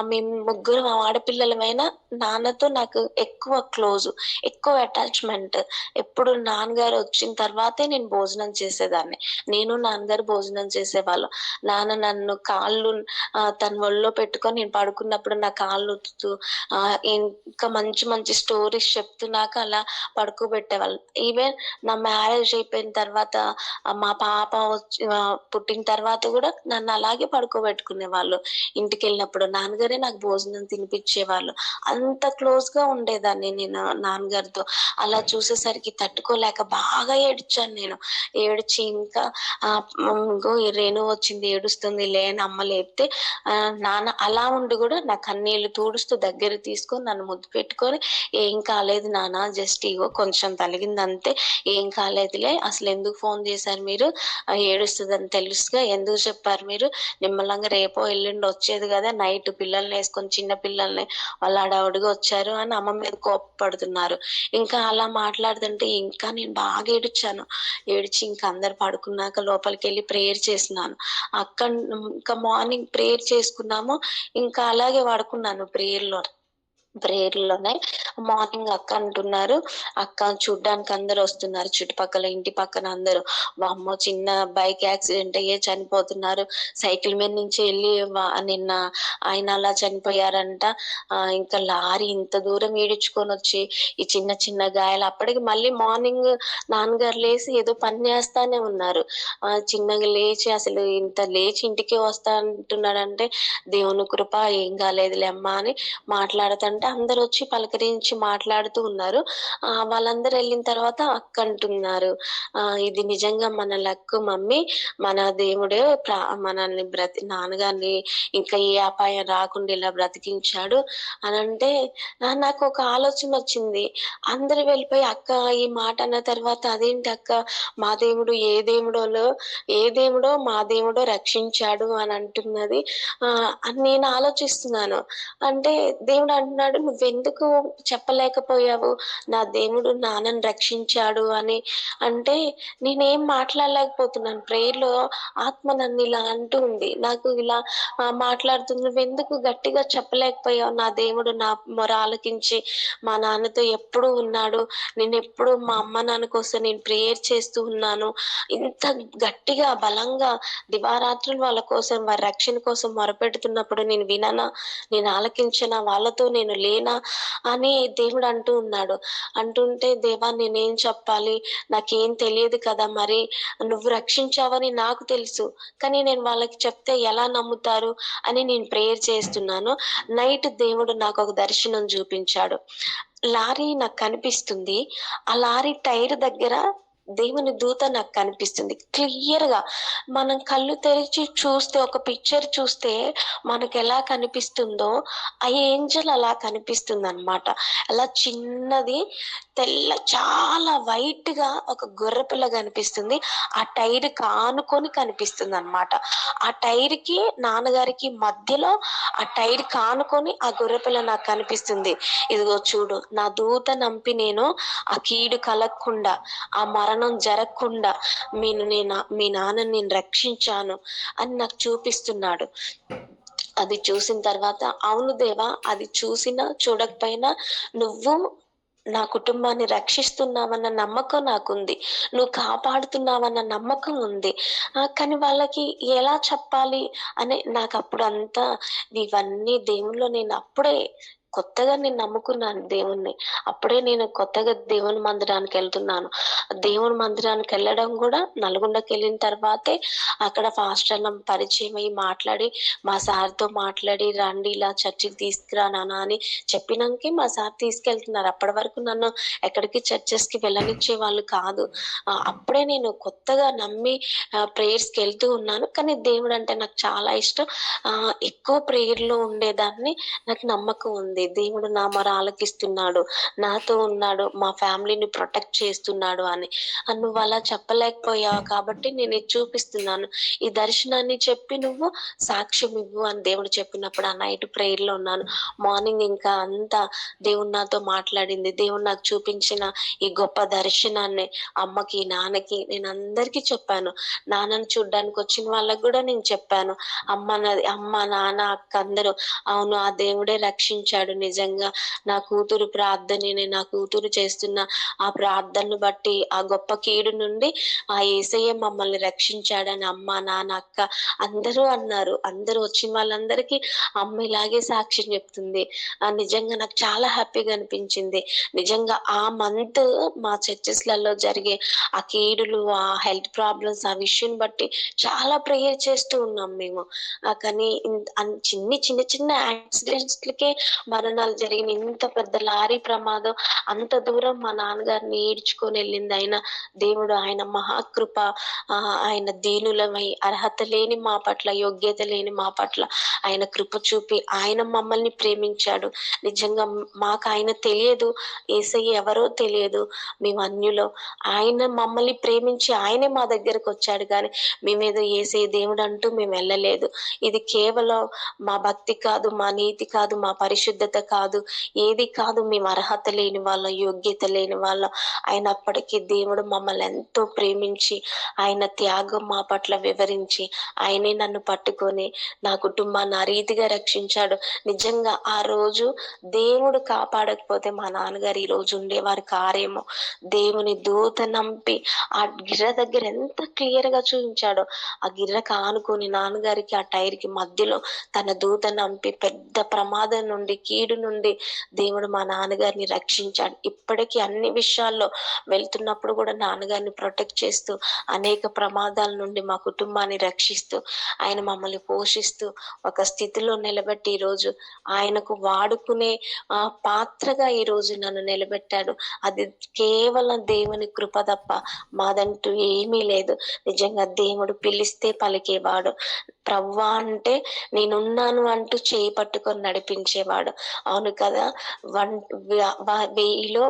మేము ముగ్గురం ఆడపిల్లలమైనా నాన్నతో నాకు ఎక్కువ క్లోజు, ఎక్కువ అటాచ్‌మెంట్. ఎప్పుడు నాన్నగారు వచ్చిన తర్వాతే నేను భోజనం చేసేదాన్ని. నేను, నాన్నగారు భోజనం చేసేవాళ్ళం. నాన్న నన్ను తన ఒళ్ళో పెట్టుకొని నేను పడుకున్నప్పుడు నా కాళ్ళొత్తుతూ ఇంకా మంచి మంచి స్టోరీస్ చెప్తూ నాకు అలా పడుకోబెట్టేవాళ్ళు. ఈవెన్ నా మ్యారేజ్ అయిపోయిన తర్వాత మా పాప పుట్టిన తర్వాత గూడా నన్ను అలాగే పడుకోబెట్టుకునేవాళ్ళు. ఇంటికెళ్ళినప్పుడు నాన్నగారే నాకు భోజనం తినిపిచ్చేవాళ్ళు. అంత క్లోజ్‌గా ఉండేదాన్ని నేను నాన్నగారితో. అలా చూసేసరికి తట్టుకోలేక బాగా ఏడ్చాను నేను. ఏడ్చి ఇంకా ఇగో ఈ రేణు వచ్చింది ఏడుస్తుందిలే అని అమ్మ లేపితే, నాన్న అలా ఉండి గూడా నా కన్నీళ్లు తుడుస్తూ దగ్గరికి తీసుకొని నన్ను ముద్దు పెట్టుకొని, "ఏం కాలేదు నాన్న, జస్ట్ ఇగో కొంచెం తలిగిందంతే. ఏం కాలేదులే. అసలెందుకు ఫోను జేశారు మీరు? ఏడుస్తదని తెలుసుగా ఎందుకు చెప్పారు మీరు? నిమ్మలంగా రేపో ఎల్లుండో వచ్చేది గదా! నైట్ పిల్లల్నేసుకొని, చిన్న పిల్లల్ని వాళ్ళు హడావుడిగా వచ్చారు" అని అమ్మ మీద కోప్పడుతున్నారు. ఇంకా అలా మాట్లాడుతుంటే ఇంకా నేను బాగా ఏడిచాను. ఏడ్చి ఇంక అందరూ పడుకున్నాక లోపలికెళ్ళి ప్రేయర్ చేసినాను. ఇంకా మార్నింగ్ ప్రేయర్ చేసుకున్నాము. ఇంకా అలాగే పడుకున్నాను ప్రేయర్‌లోనే. మార్నింగ్ అక్క అంటున్నారు, "అక్క చూడ్డానికి అందరొస్తున్నారు చుట్టుపక్కల, ఇంటి పక్కన అందరూ. వామ్మో! చిన్న బైక్ యాక్సిడెంట్ అయ్యే చనిపోతున్నారు. సైకిల్ మీద నుంచి ఎళ్లి నిన్న ఆయన అలా చనిపోయారంట. ఇంకా లారీ ఇంత దూరం ఈడ్చుకొనొచ్చి ఈ చిన్న చిన్న గాయాలు." అప్పటికి మళ్ళీ మార్నింగ్ నాన్నగారు లేసి ఏదో పని జేస్తానే ఉన్నారు. చిన్నగా లేచి అసలు ఇంత లేచి ఇంటికే వస్తా అంటున్నాడంటే దేవుని కృప, ఏం కాలేదులే అమ్మా అని మాట్లాడుతంటే అందరొచ్చి పలకరించి మాట్లాడుతూ ఉన్నారు. వాళ్ళందరూ ఎళ్ళిన తర్వాత అక్క అంటున్నారు, "ఇది నిజంగా మన లక్ మమ్మీ. మన దేవుడే మనల్ని నాన్నగారిని ఇంకా ఏ అపాయం రాకుండా ఇలా బ్రతికించాడు" అనంటే నాకొక ఆలోచనొచ్చింది. అందరూ వెళ్ళిపోయి అక్క ఈ మాట అన్న తర్వాత, "అదేంటి అక్క, మా దేవుడు ఏ దేవుడో మా దేవుడో రక్షించాడు" అని అంటున్నది. అని నేను ఆలోచిస్తున్నాను. అంటే దేవుడు అంటున్నాడు, అన్నాడు, నువ్వెందుకు చెప్పలేకపోయావు నా దేవుడు నాన్నని రక్షించాడు అని. అంటే నేనేం మాట్లాడలేకపోతున్నాను. ప్రేయర్‌లో ఆత్మ నన్ను ఇలా అంటూ ఉంది. నాకు ఇలా మాట్లాడుతుంది, నువ్వెందుకు గట్టిగా చెప్పలేకపోయావు నా దేవుడు నా మొర ఆలకించి మా నాన్నతో ఎప్పుడూ ఉన్నాడు. నేనెప్పుడు మా అమ్మ నాన్న కోసం నేను ప్రేయర్ చేస్తూ ఉన్నాను. ఇంత గట్టిగా బలంగా దివారాత్రులు వాళ్ళ కోసం వారి రక్షణ కోసం మొరపెడుతున్నప్పుడు నేను విననా? నేను ఆలకించనా? వాళ్ళతో నేను లేనా? అని దేవుడు అంటూ ఉన్నాడు. అంటుంటే దేవా నేనేం చెప్పాలి? నాకేం తెలియదు కదా! మరి నువ్వు రక్షించావని నాకు తెలుసు. కానీ నేను వాళ్ళకి చెప్తే ఎలా నమ్ముతారు అని నేను ప్రేయర్ చేస్తున్నాను. నైట్ దేవుడు నాకొక దర్శనం చూపించాడు. లారీ నాకు కనిపిస్తుంది. ఆ లారీ టైర్ దగ్గర దేవుని దూత నాకు కనిపిస్తుంది. క్లియర్‌గా మనం కళ్ళు తెరిచి చూస్తే ఒక పిక్చర్ చూస్తే మనకెలా కనిపిస్తుందో, ఆ ఏంజెల్ అలా కనిపిస్తుందనమాట. అలా చిన్నది చాలా వైట్‌గా ఒక గొర్రెపిల్ల కనిపిస్తుంది. ఆ టైర్‌కి ఆనుకొని కనిపిస్తుందనమాట. ఆ టైర్‌కి నాన్నగారికి మధ్యలో ఆ టైర్‌కి ఆనుకొని ఆ గొర్రెపిల్ల నాకు కనిపిస్తుంది. ఇదిగో చూడు నా దూత నంపి నేను ఆ కీడు కలగకుండా, ఆ మరణం జరగకుండా మీ నాన్నని నేను రక్షించాను అని నాకు చూపిస్తున్నాడు. అది చూసిన తర్వాత అవును దేవా, అది చూసినా చూడకపోయినా నువ్వు నా కుటుంబాన్ని రక్షిస్తున్నావన్న నమ్మకం నాకుంది. నువ్వు కాపాడుతున్నావన్న నమ్మకం ఉంది. కానీ వాళ్ళకి ఎలా చెప్పాలి అని నాకప్పుడు అంతా ఇవన్నీ దేవునిలో నేను అప్పుడే కొత్తగా నేను నమ్ముకున్నాను దేవుణ్ణి. అప్పుడే నేను కొత్తగా దేవుని మందిరానికెళ్తున్నాను. దేవుని మందిరానికెళ్ళడం గూడా నల్గొండకెళ్ళిన తర్వాతే అక్కడ పాస్టర్ అన్న పరిచయం అయ్యి మాట్లాడి, మా సార్‌తో మాట్లాడి రండి ఇలా చర్చికి తీసుకురా నాన్న అని చెప్పినంకే మా సార్ తీసుకెళ్తున్నారు. అప్పటి వరకు నన్ను ఎక్కడికి చర్చెస్‌కి వెళ్ళనిచ్చేవాళ్ళు కాదు. అప్పుడే నేను కొత్తగా నమ్మి ప్రేయర్స్‌కెళ్తూ ఉన్నాను. కానీ దేవుడంటే నాకు చాలా ఇష్టం. ఎక్కువ ప్రేయర్‌లో ఉండేదాన్ని. నాకు నమ్మకం ఉంది. దేవుడు నా మొర ఆలకిస్తున్నాడు. నాతో ఉన్నాడు. మా ఫ్యామిలీని ప్రొటెక్ట్ చేస్తున్నాడు అని. నువ్వలా చెప్పలేకపోయావు కాబట్టి నేనిది చూపిస్తున్నాను. ఈ దర్శనాన్ని చెప్పి నువ్వు సాక్ష్యం ఇవ్వు అని దేవుడు చెప్పినప్పుడు ఆ నైట్ ప్రేయర్‌లో ఉన్నాను. మార్నింగ్ ఇంకా అంతా దేవుడు నాతో మాట్లాడింది. దేవుడు నాకు చూపించిన ఈ గొప్ప దర్శనాన్ని అమ్మకి, నాన్నకి నేనందరికీ చెప్పాను. నాన్నని చూడ్డానికొచ్చిన వాళ్ళకి గూడా నేను చెప్పాను. అమ్మ, నాన్న, అక్క అందరూ అవును ఆ దేవుడే రక్షించాడు నిజంగా. నా కూతురు ప్రార్థనని, నా కూతురు చేస్తున్న ఆ ప్రార్థనను బట్టి ఆ గొప్ప కీడు నుండి ఆ యేసయ్య మమ్మల్ని రక్షించాడని అమ్మ, నాన్న, అక్క అందరూ అన్నారు. అందరూ వచ్చిన వాళ్ళందరికీ అమ్మ ఇలాగే సాక్ష్యం చెప్తుంది. నిజంగా నాకు చాలా హ్యాపీగా అనిపించింది. నిజంగా ఆ మంత్ మా చర్చెస్‌లలో జరిగే ఆ కీడులు, ఆ హెల్త్ ప్రాబ్లమ్స్ ఆ విషయం బట్టి చాలా ప్రేయర్ చేస్తూ ఉన్నాం మేము. కానీ చిన్న చిన్న యాక్సిడెంట్స్‌లకే మరణాలు జరిగినాయి. ఇంత పెద్ద లారీ ప్రమాదం అంత దూరం మా నాన్నగారిని ఈడ్చుకొనెళ్ళింది. దేవుడు ఆయన మహాకృప, ఆయన దీనులమై అర్హత లేని మా పట్ల, యోగ్యత లేని మా పట్ల ఆయన కృప చూపి ఆయన మమ్మల్ని ప్రేమించాడు. నిజంగా మాకాయన తెలియదు. యేసయ్య ఎవరో తెలియదు. మేము అన్యులం. ఆయన మమ్మల్ని ప్రేమించి ఆయనే మా దగ్గరకొచ్చాడు గానీ మేమేదో యేసయ్య దేవుడంటూ మేము వెళ్ళలేదు. ఇది కేవలం మా భక్తి కాదు, మా నీతి కాదు, మా పరిశుద్ధత కాదు, ఏది కాదు. మేము అర్హత లేని వాళ్ళం, యోగ్యత లేని వాళ్ళం. అయినప్పటికీ దేవుడు మమ్మల్ని ఎంతో ప్రేమించి ఆయన త్యాగం మా పట్ల వివరించి ఆయనే నన్ను పట్టుకొని నా కుటుంబాన్ని ఆ రీతిగా రక్షించాడు. నిజంగా ఆ రోజు దేవుడు కాపాడకపోతే మా నాన్నగారు ఈ రోజు ఉండేవారు కారేమో. దేవుని దూత నంపి ఆ గిర్ర దగ్గర ఎంత క్లియర్‌గా చూయించాడో, ఆ గిర్రకు ఆనుకొని నాన్నగారికి ఆ టైర్‌కి మధ్యలో తన దూత నంపి పెద్ద ప్రమాదం నుండి, కీడు నుండి దేవుడు మా నాన్నగారిని రక్షించాడు. ఇప్పటికీ అన్ని విషయాల్లో వెళ్తున్నప్పుడు కూడా నాన్నగారిని ప్రొటెక్ట్ చేస్తూ, అనేక ప్రమాదాల నుండి మా కుటుంబాన్ని రక్షిస్తూ, ఆయన మమ్మల్ని పోషిస్తూ, ఒక స్థితిలో నిలబెట్టి ఈరోజు ఆయనకు వాడుకునే పాత్రగా ఈరోజు నన్ను నిలబెట్టాడు. అది కేవలం దేవుని కృప తప్ప మాదంటూ ఏమీ లేదు. నిజంగా దేవుడు పిలిస్తే పలికేవాడు. ప్రభువా అంటే నేనున్నాను అంటూ చేయి పట్టుకొని నడిపించేవాడు. అవును కదా! వన్ 1000లో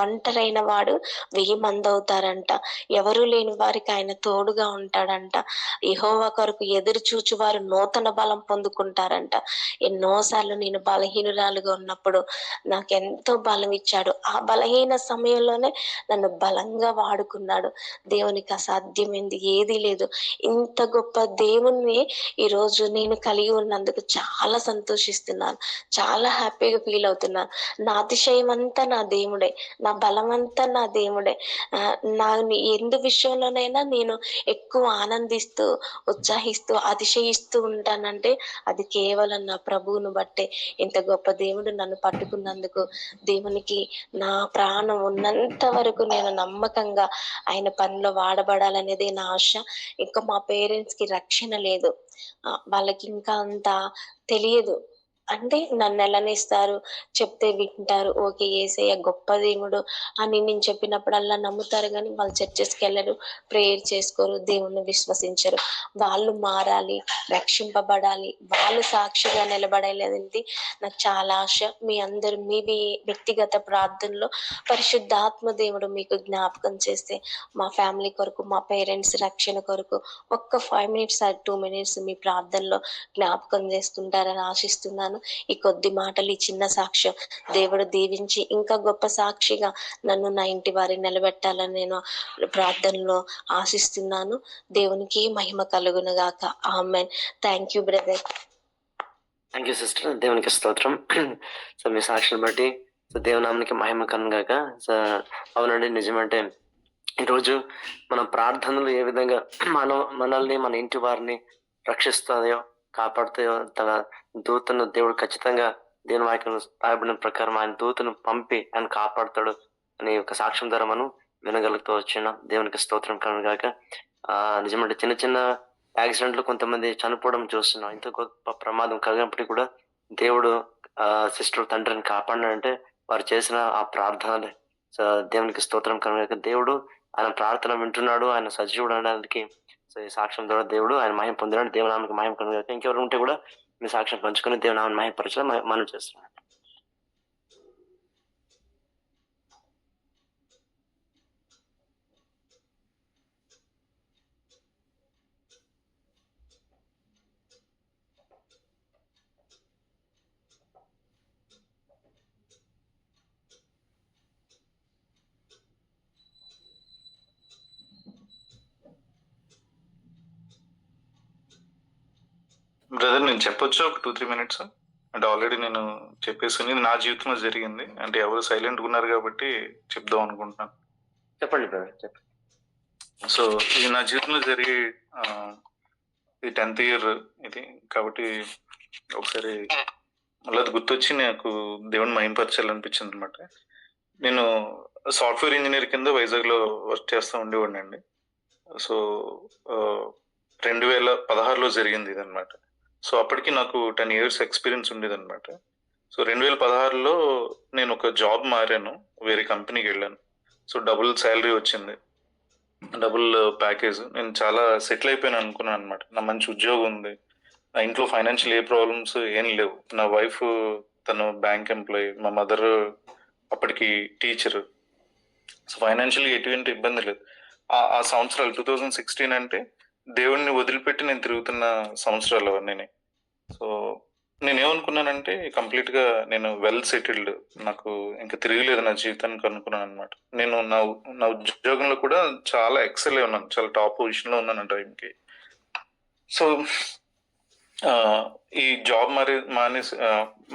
ఒంటరైన వాడు 1000 మందవుతారంట. ఎవరు లేని వారికి ఆయన తోడుగా ఉంటాడంట. యెహోవా కొరకు ఎదురు చూచువారు నూతన బలం పొందుకుంటారంట. ఎన్నో సార్లు నేను బలహీనురాలుగా ఉన్నప్పుడు నాకెంతో బలమిచ్చాడు. ఆ బలహీన సమయంలోనే నన్ను బలంగా వాడుకున్నాడు. దేవునికి అసాధ్యమైంది ఏదీ లేదు. ఇంత గొప్ప దేవుణ్ణి ఈరోజు నేను కలిగి ఉన్నందుకు చాలా సంతోషిస్తున్నాను. చాలా హ్యాపీగా ఫీల్ అవుతున్నాను. నా అతిశయమంతా నా దేవుడే. నా బలమంతా నా దేవుడే. ఎందు విషయంలోనైనా నేను ఎక్కువ ఆనందిస్తూ, ఉత్సాహిస్తూ, అతిశయిస్తూ ఉంటానంటే అది కేవలం నా ప్రభువును బట్టే. ఇంత గొప్ప దేవుడు నన్ను పట్టుకున్నందుకు దేవునికి నా ప్రాణం ఉన్నంత వరకు నేను నమ్మకంగా ఆయన పనిలో వాడబడాలనేదే నా ఆశ. ఇంకా మా పేరెంట్స్‌కి రక్షణ లేదు. వాళ్ళకింకా అంత తెలియదు. అంటే నన్నెళ్ళనిస్తారు, చెప్తే వింటారు. ఓకే. యేసయ్య గొప్ప దేవుడు అని నేను చెప్పినప్పుడల్లా నమ్ముతారు గానీ, వాళ్ళు చర్చెస్‌కెళ్ళరు, ప్రేయర్ చేసుకోరు, దేవుణ్ణి విశ్వసించరు. వాళ్ళు మారాలి, రక్షింపబడాలి, వాళ్ళు సాక్షిగా నిలబడాలనేది నాకు చాలా ఆశ. మీ అందరూ వ్యక్తిగత ప్రార్థనలో పరిశుద్ధాత్మ దేవుడు మీకు జ్ఞాపకం చేస్తే, మా ఫ్యామిలీ కొరకు, మా పేరెంట్స్ రక్షణ కొరకు ఒక్క 5 మినిట్స్ ఆర్ 2 మినిట్స్ మీ ప్రార్థనలో జ్ఞాపకం చేసుకుంటారని ఆశిస్తున్నాను. ఈ కొద్ది మాటలు, ఈ చిన్న సాక్ష్యం దేవుడు దీవించి ఇంకా గొప్ప సాక్షిగా నన్ను, నా ఇంటి వారిని నిలబెట్టాలని నేను ప్రార్థనలో ఆశిస్తున్నాను. దేవునికి మహిమ కలుగును గాక. Amen. Thank you brother. Thank you sister. దేవునికి స్తోత్రం. సో మీ సాక్షిని బట్టి సో దేవునామానికి మహిమ కలుగాక. సో అవునండి, నిజమంటే ఈరోజు మన ప్రార్థనలు ఏ విధంగా మనల్ని, మన ఇంటి వారిని రక్షిస్తాయో, కాపాడుతాయో, తన దూతను దేవుడు ఖచ్చితంగా దేవుని వాక్యం రాయబడిన ప్రకారం ఆయన దూతను పంపి ఆయన కాపాడుతాడు అనే ఒక సాక్ష్యం ద్వారా మనం వినగలుగుతూ వచ్చిన దేవునికి స్తోత్రం కలుగాక. నిజమంటే చిన్న చిన్న యాక్సిడెంట్లు కొంతమంది చనిపోవడం చూస్తున్నాం. ఇంత గొప్ప ప్రమాదం కలిగినప్పటికీ కూడా దేవుడు సిస్టర్ తండ్రిని కాపాడినంటే వారు చేసిన ఆ ప్రార్థనలే. సో దేవునికి స్తోత్రం కలుగాక. దేవుడు ఆయన ప్రార్థన వింటున్నాడు, ఆయన సజీవుడు అనడానికి సో ఈ సాక్ష్యం ద్వారా దేవుడు ఆయన మహిమ పొందినాడు. దేవునామానికి మహిమ కలుగాక. ఇంకెవరు ఉంటే కూడా మీ సాక్ష్యం పంచుకొని దేవునామాన్ని మహిమపరచడం మనం చేస్తున్నాం. బ్రదర్ నేను చెప్పొచ్చు ఒక 2-3 మినిట్స్? అంటే ఆల్రెడీ నేను చెప్పేసాను. ఇది నా జీవితంలో జరిగింది. అంటే ఎవరు సైలెంట్గా ఉన్నారు కాబట్టి చెప్దాం అనుకుంటున్నాను. చెప్పండి బ్రదర్, చెప్పండి. సో ఇది నా జీవితంలో జరిగి ఇది 10th ఇయర్ ఇది కాబట్టి ఒకసారి మళ్ళీ అది గుర్తొచ్చి నాకు దేవుని మహిమపరచాలనిపించింది అనమాట. నేను సాఫ్ట్వేర్ ఇంజనీర్ కింద వైజాగ్లో వర్క్ చేస్తూ ఉండేవాడిని అండి. సో 2016లో జరిగింది ఇది అనమాట. సో అప్పటికి నాకు 10 years ఎక్స్పీరియన్స్ ఉండేదన్నమాట. సో 2016లో నేను ఒక జాబ్ మారాను, వేరే కంపెనీకి వెళ్ళాను. సో డబుల్ శాలరీ వచ్చింది, డబుల్ ప్యాకేజ్. నేను చాలా సెటిల్ అయిపోయాను అనుకున్నాను అనమాట. నా మంచి ఉద్యోగం ఉంది, నా ఇంట్లో ఫైనాన్షియల్ ఏ ప్రాబ్లమ్స్ ఏం లేవు. నా వైఫ్ తను బ్యాంక్ ఎంప్లాయీ, మా మదర్ అప్పటికి టీచర్. సో ఫైనాన్షియల్గా ఎటువంటి ఇబ్బంది లేదు. ఆ సంవత్సరాలు 2016 అంటే దేవుడిని వదిలిపెట్టి నేను తిరుగుతున్న సంవత్సరాలు అవన్నీ. సో నేనేమనుకున్నానంటే కంప్లీట్గా నేను వెల్ సెటిల్డ్, నాకు ఇంకా తిరగలేదు నా జీవితానికి అనుకున్నాను అనమాట. నేను నా ఉద్యోగంలో కూడా చాలా ఎక్సెల్ ఉన్నాను, చాలా టాప్ పొజిషన్లో ఉన్నాను ఆ టైంకి. సో ఈ జాబ్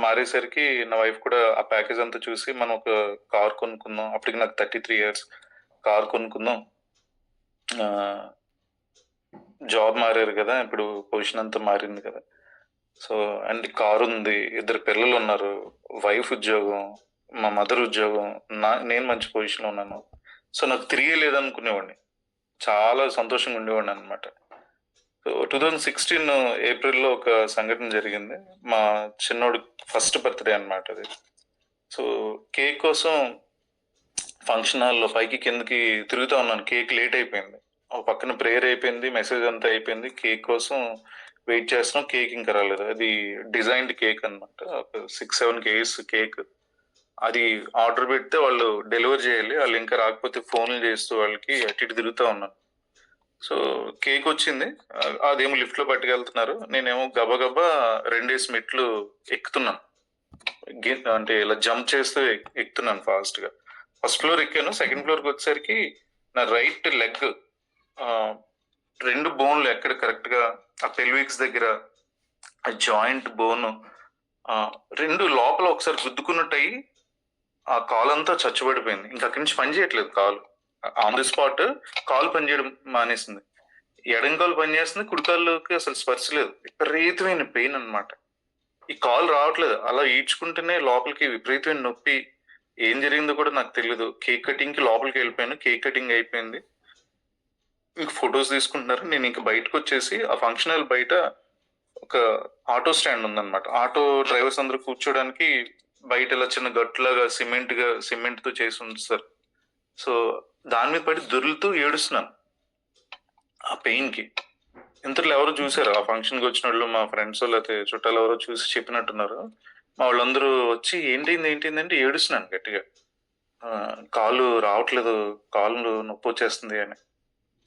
మారేసరికి నా వైఫ్ కూడా ఆ ప్యాకేజ్ అంతా చూసి మనం ఒక కార్ కొనుక్కుందాం, అప్పటికి నాకు 33 years, కార్ కొనుక్కుందాం, జాబ్ మారారు కదా, ఇప్పుడు పొజిషన్ అంతా మారింది కదా. సో అండ్ కారు ఉంది, 2 పిల్లలు ఉన్నారు, వైఫ్ ఉద్యోగం, మా మదర్ ఉద్యోగం, నేను మంచి పొజిషన్లో ఉన్నాను. సో నాకు తిరిగేలేదనుకునేవాడిని, చాలా సంతోషంగా ఉండేవాడిని అనమాట. సో 2016 ఏప్రిల్లో ఒక సంఘటన జరిగింది. మా చిన్నోడు ఫస్ట్ బర్త్డే అనమాట అది. సో కేక్ కోసం ఫంక్షన్ హాల్లో పైకి కిందకి తిరుగుతూ ఉన్నాను. కేక్ లేట్ అయిపోయింది, ఒక పక్కన ప్రేయర్ అయిపోయింది, మెసేజ్ అంతా అయిపోయింది. కేక్ కోసం వెయిట్ చేస్తున్నాం, కేక్ ఇంకా రాలేదు. అది డిజైన్డ్ కేక్ అనమాట, 6-7 కేజీస్ కేక్. అది ఆర్డర్ పెడితే వాళ్ళు డెలివర్ చేయాలి, వాళ్ళు ఇంకా రాకపోతే ఫోన్లు చేస్తూ వాళ్ళకి అటు ఇటు తిరుగుతూ ఉన్నాను. సో కేక్ వచ్చింది, అదేమో లిఫ్ట్ లో పట్టుకెళ్తున్నారు, నేనేమో గబగబా 2 మెట్లు ఎక్కుతున్నాను. అంటే ఇలా జంప్ చేస్తూ ఎక్కుతున్నాను ఫాస్ట్ గా. ఫస్ట్ ఫ్లోర్ ఎక్కాను, సెకండ్ ఫ్లోర్కి వచ్చేసరికి నా రైట్ లెగ్ 2 బోన్లు ఎక్కడ కరెక్ట్ గా ఆ పెల్విక్స్ దగ్గర ఆ జాయింట్ బోన్ 2 లోపల ఒకసారి గుద్దుకున్నట్టు అయ్యి ఆ కాలు అంతా చచ్చుబడిపోయింది. ఇంకా అక్కడి నుంచి పని చేయట్లేదు కాలు. ఆన్ ది స్పాట్ కాలు పనిచేయడం మానేసింది. ఎడం కాలు పనిచేస్తుంది, కుడి కాలుకి అసలు స్పర్శ లేదు. విపరీతమైన పెయిన్ అన్నమాట. ఈ కాలు రావట్లేదు, అలా ఈడ్చుకుంటేనే లోపలికి విపరీతమైన నొప్పి. ఏం జరిగిందో కూడా నాకు తెలియదు. కేక్ కటింగ్ కి లోపలికి వెళ్ళిపోయాను, కేక్ కటింగ్ అయిపోయింది. ఇంక ఫొటోస్ తీసుకుంటున్నారు. నేను ఇంక బయటకు వచ్చేసి ఆ ఫంక్షన్ హాల్ బయట ఒక ఆటో స్టాండ్ ఉందన్నమాట. ఆటో డ్రైవర్స్ అందరూ కూర్చోడానికి బయట ఇలా చిన్న గట్టులాగా సిమెంట్ తో చేసి ఉంచుతారు. సో దాని మీద పడి దొర్లుతూ ఏడుస్తున్నాను ఆ పెయిన్ కి. ఇంతలో ఎవరో చూసారు, ఆ ఫంక్షన్ కి వచ్చిన వాళ్ళు, మా ఫ్రెండ్స్ లేకపోతే చుట్టాలు ఎవరో చూసి చెప్పినట్టున్నారు. మా వాళ్ళందరూ వచ్చి ఏంటిందంటే ఏడుస్తున్నాను గట్టిగా, కాలు రావట్లేదు, కాలు నొప్పి వచ్చేస్తుంది అని.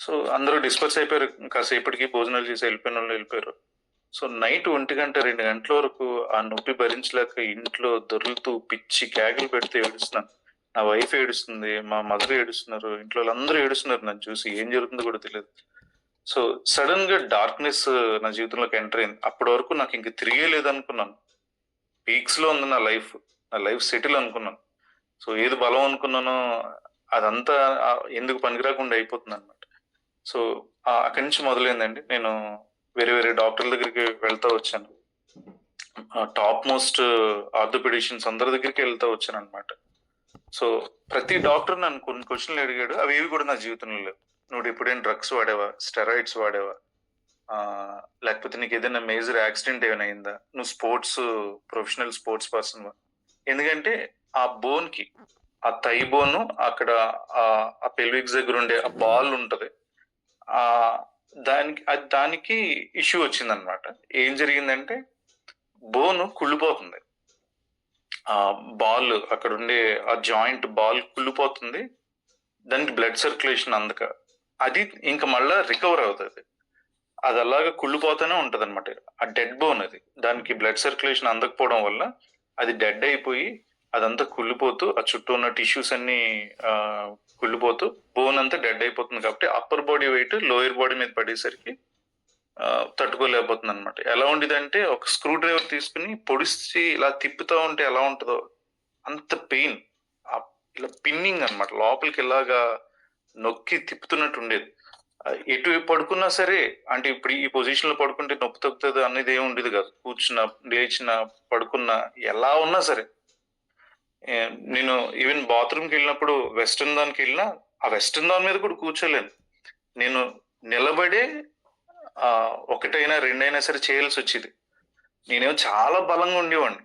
సో అందరూ డిస్పర్స్ అయిపోయారు. కాసేపటికి భోజనాలు చేసి వెళ్ళిపోయిన వాళ్ళు వెళ్ళిపోయారు. సో నైట్ 1 గంట 2 గంటల వరకు ఆ నొప్పి భరించలేక ఇంట్లో దొర్లుతూ పిచ్చి కేకలు పెడితే ఏడుస్తున్నాను. నా వైఫ్ ఏడుస్తుంది, మా మదర్ ఏడుస్తున్నారు, ఇంట్లో వాళ్ళందరూ ఏడుస్తున్నారు నన్ను చూసి. ఏం జరుగుతుందో కూడా తెలియదు. సో సడన్ గా డార్క్నెస్ నా జీవితంలోకి ఎంటర్ అయింది. అప్పటి వరకు నాకు ఇంక తిరిగే లేదనుకున్నాను. పీక్స్ లో ఉంది నా లైఫ్ సెటిల్ అనుకున్నాను. సో ఏది బలం అనుకున్నానో అదంతా ఎందుకు పనికిరాకుండా అయిపోతుంది అనమాట. సో అక్కడి నుంచి మొదలైందండి. నేను వేరే డాక్టర్ల దగ్గరికి వెళ్తా వచ్చాను. టాప్ మోస్ట్ ఆర్థోపెడిషియన్స్ అందరి దగ్గరికి వెళ్తా వచ్చాను అనమాట. సో ప్రతి డాక్టర్ నన్ను కొన్ని క్వశ్చన్లు అడిగాడు, అవి ఏవి కూడా నా జీవితంలో లేవు. నువ్వు ఎప్పుడైనా డ్రగ్స్ వాడేవా, స్టెరాయిడ్స్ వాడేవా, లేకపోతే నీకు ఏదైనా మేజర్ యాక్సిడెంట్ ఏమైనా అయిందా, నువ్వు ప్రొఫెషనల్ స్పోర్ట్స్ పర్సన్ వా? ఎందుకంటే ఆ బోన్ కి, ఆ థై బోన్ అక్కడ ఆ పెల్విక్స్ దగ్గర ఉండే ఆ బాల్ ఉంటది, ఆ దానికి ఇష్యూ వచ్చింది అనమాట. ఏం జరిగిందంటే బోన్ కుళ్ళిపోతుంది, ఆ బాల్ అక్కడ ఉండే ఆ జాయింట్ బాల్ కుళ్ళిపోతుంది, దానికి బ్లడ్ సర్క్యులేషన్ అందక అది ఇంకా మళ్ళా రికవర్ అవుతుంది. అది అలాగా కుళ్ళిపోతూనే ఉంటది అనమాట. ఆ డెడ్ బోన్ అది, దానికి బ్లడ్ సర్క్యులేషన్ అందకపోవడం వల్ల అది డెడ్ అయిపోయి అదంతా కుళ్ళిపోతూ ఆ చుట్టూ ఉన్న టిష్యూస్ అన్ని కుళ్ళిపోతూ బోన్ అంతా డెడ్ అయిపోతుంది. కాబట్టి upper body weight lower body మీద పడేసరికి తట్టుకోలేకపోతుంది అనమాట. ఎలా ఉండేదంటే ఒక స్క్రూ డ్రైవర్ తీసుకుని పొడిచి ఇలా తిప్పుతూ ఉంటే ఎలా ఉంటుందో అంత పెయిన్, ఇలా పిన్నింగ్ అనమాట, లోపలికి ఇలాగా నొక్కి తిప్పుతున్నట్టు ఉండేది. ఎటువైపు పడుకున్నా సరే, అంటే ఇప్పుడు ఈ పొజిషన్ లో పడుకుంటే నొప్పి తగ్గుతుంది అనేది ఏమి ఉండేది కాదు. కూర్చున్నా, లేచినా, పడుకున్నా, ఎలా ఉన్నా సరే. నేను ఈవెన్ బాత్రూమ్కి వెళ్ళినప్పుడు వెస్టర్న్ దానికి వెళ్ళినా ఆ వెస్టర్న్ దాని మీద కూడా కూర్చోలేను. నేను నిలబడే 1 అయినా 2 అయినా సరే చేయాల్సి వచ్చేది. నేనేమో చాలా బలంగా ఉండేవాడిని.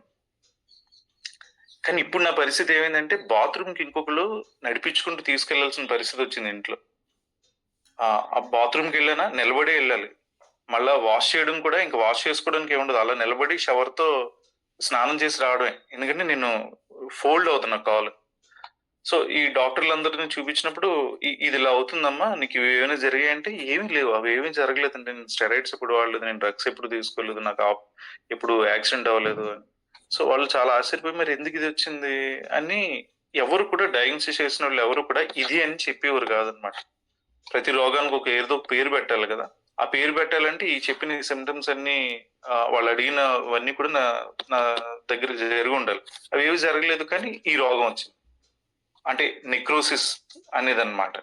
కానీ ఇప్పుడు నా పరిస్థితి ఏమైందంటే బాత్రూమ్కి ఇంకొకరు నడిపించుకుంటూ తీసుకెళ్లాల్సిన పరిస్థితి వచ్చింది ఇంట్లో. ఆ బాత్రూమ్కి వెళ్ళానా నిలబడి వెళ్ళాలి, మళ్ళా వాష్ చేయడం కూడా ఇంకా వాష్ చేసుకోవడానికి ఏముండదు, అలా నిలబడి షవర్తో స్నానం చేసి రావడమే. ఎందుకంటే నేను ఫోల్డ్ అవుతున్నా కాలు. సో ఈ డాక్టర్లందరినీ చూపించినప్పుడు ఇది ఇలా అవుతుందమ్మా, నీకు ఇవి ఏమైనా జరిగాయంటే ఏమీ లేవు, అవి ఏమీ జరగలేదంటే, నేను స్టెరాయిడ్స్ ఎప్పుడు వాడలేదు, నేను డ్రగ్స్ ఎప్పుడు తీసుకోలేదు, నాకు ఎప్పుడు యాక్సిడెంట్ అవ్వలేదు అని. సో వాళ్ళు చాలా ఆశ్చర్యపోయి మరి ఎందుకు ఇది వచ్చింది అని, ఎవరు కూడా డయాగ్నోసిస్ చేసిన వాళ్ళు ఎవరు కూడా ఇది అని చెప్పేవారు కాదనమాట. ప్రతి రోగానికి ఏదో పేరు పెట్టాలి కదా. ఆ పేరు పెట్టాలంటే ఈ చెప్పిన సిమ్టమ్స్ అన్ని వాళ్ళు అడిగినవన్నీ కూడా నా దగ్గర జరిగి ఉండాలి. అవి ఏవి జరగలేదు, కానీ ఈ రోగం వచ్చింది. అంటే నెక్రోసిస్ అనేది అనమాట.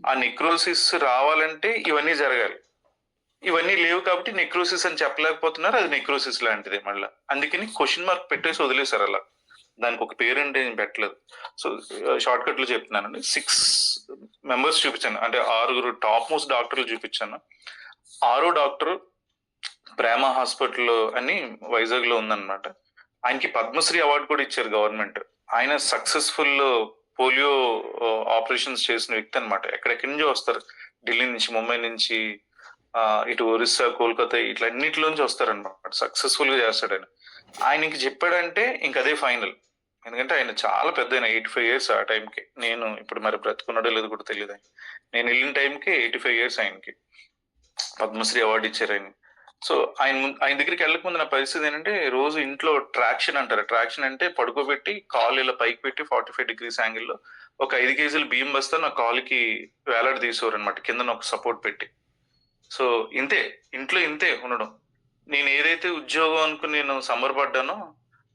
ఆ నెక్రోసిస్ రావాలంటే ఇవన్నీ జరగాలి. ఇవన్నీ లేవు కాబట్టి నెక్రోసిస్ అని చెప్పలేకపోతున్నారు. అది నెక్రోసిస్ లాంటిదే మళ్ళీ. అందుకని క్వశ్చన్ మార్క్ పెట్టేసి వదిలేశారు అలా. దానికి ఒక పేరు అంటే నేను పెట్టలేదు. సో షార్ట్ కట్ లో చెప్తున్నానండి. 6 మెంబర్స్ చూపించాను, అంటే 6 టాప్ మోస్ట్ డాక్టర్లు చూపించాను. 6వ డాక్టర్ ప్రేమ హాస్పిటల్ అని వైజాగ్ లో ఉందన్నమాట. ఆయనకి పద్మశ్రీ అవార్డు కూడా ఇచ్చారు గవర్నమెంట్. ఆయన సక్సెస్ఫుల్ పోలియో ఆపరేషన్స్ చేసిన వ్యక్తి అనమాట. ఎక్కడెక్కడి నుంచో వస్తారు, ఢిల్లీ నుంచి, ముంబై నుంచి, ఇటు ఒరిస్సా, కోల్కతా ఇట్లా అన్నిటిలోంచి వస్తారనమాట. సక్సెస్ఫుల్ గా చేస్తాడు ఆయన. ఆయనకి చెప్పాడంటే ఇంక అదే ఫైనల్. ఎందుకంటే ఆయన చాలా పెద్ద, 85 years ఆ టైంకి. నేను ఇప్పుడు మరి బ్రతుకున్నాడో లేదో కూడా తెలియదు. నేను వెళ్ళిన టైంకి 85 years ఆయనకి. పద్మశ్రీ అవార్డు ఇచ్చారు ఆయన. సో ఆయన దగ్గరికి వెళ్ళక ముందు నా పరిస్థితి ఏంటంటే, రోజు ఇంట్లో ట్రాక్షన్ అంటారు. ట్రాక్షన్ అంటే పడుకోబెట్టి కాలు ఇలా పైకి పెట్టి 45 degrees యాంగిల్లో ఒక 5 kg బియ్యం బస్తా నా కాలుకి వేలాడి తీసేవారు అనమాట, కింద ఒక సపోర్ట్ పెట్టి. సో ఇంతే, ఇంట్లో ఇంతే ఉండడం. నేను ఏదైతే ఉద్యోగం అనుకుని నేను సంబరపడ్డానో,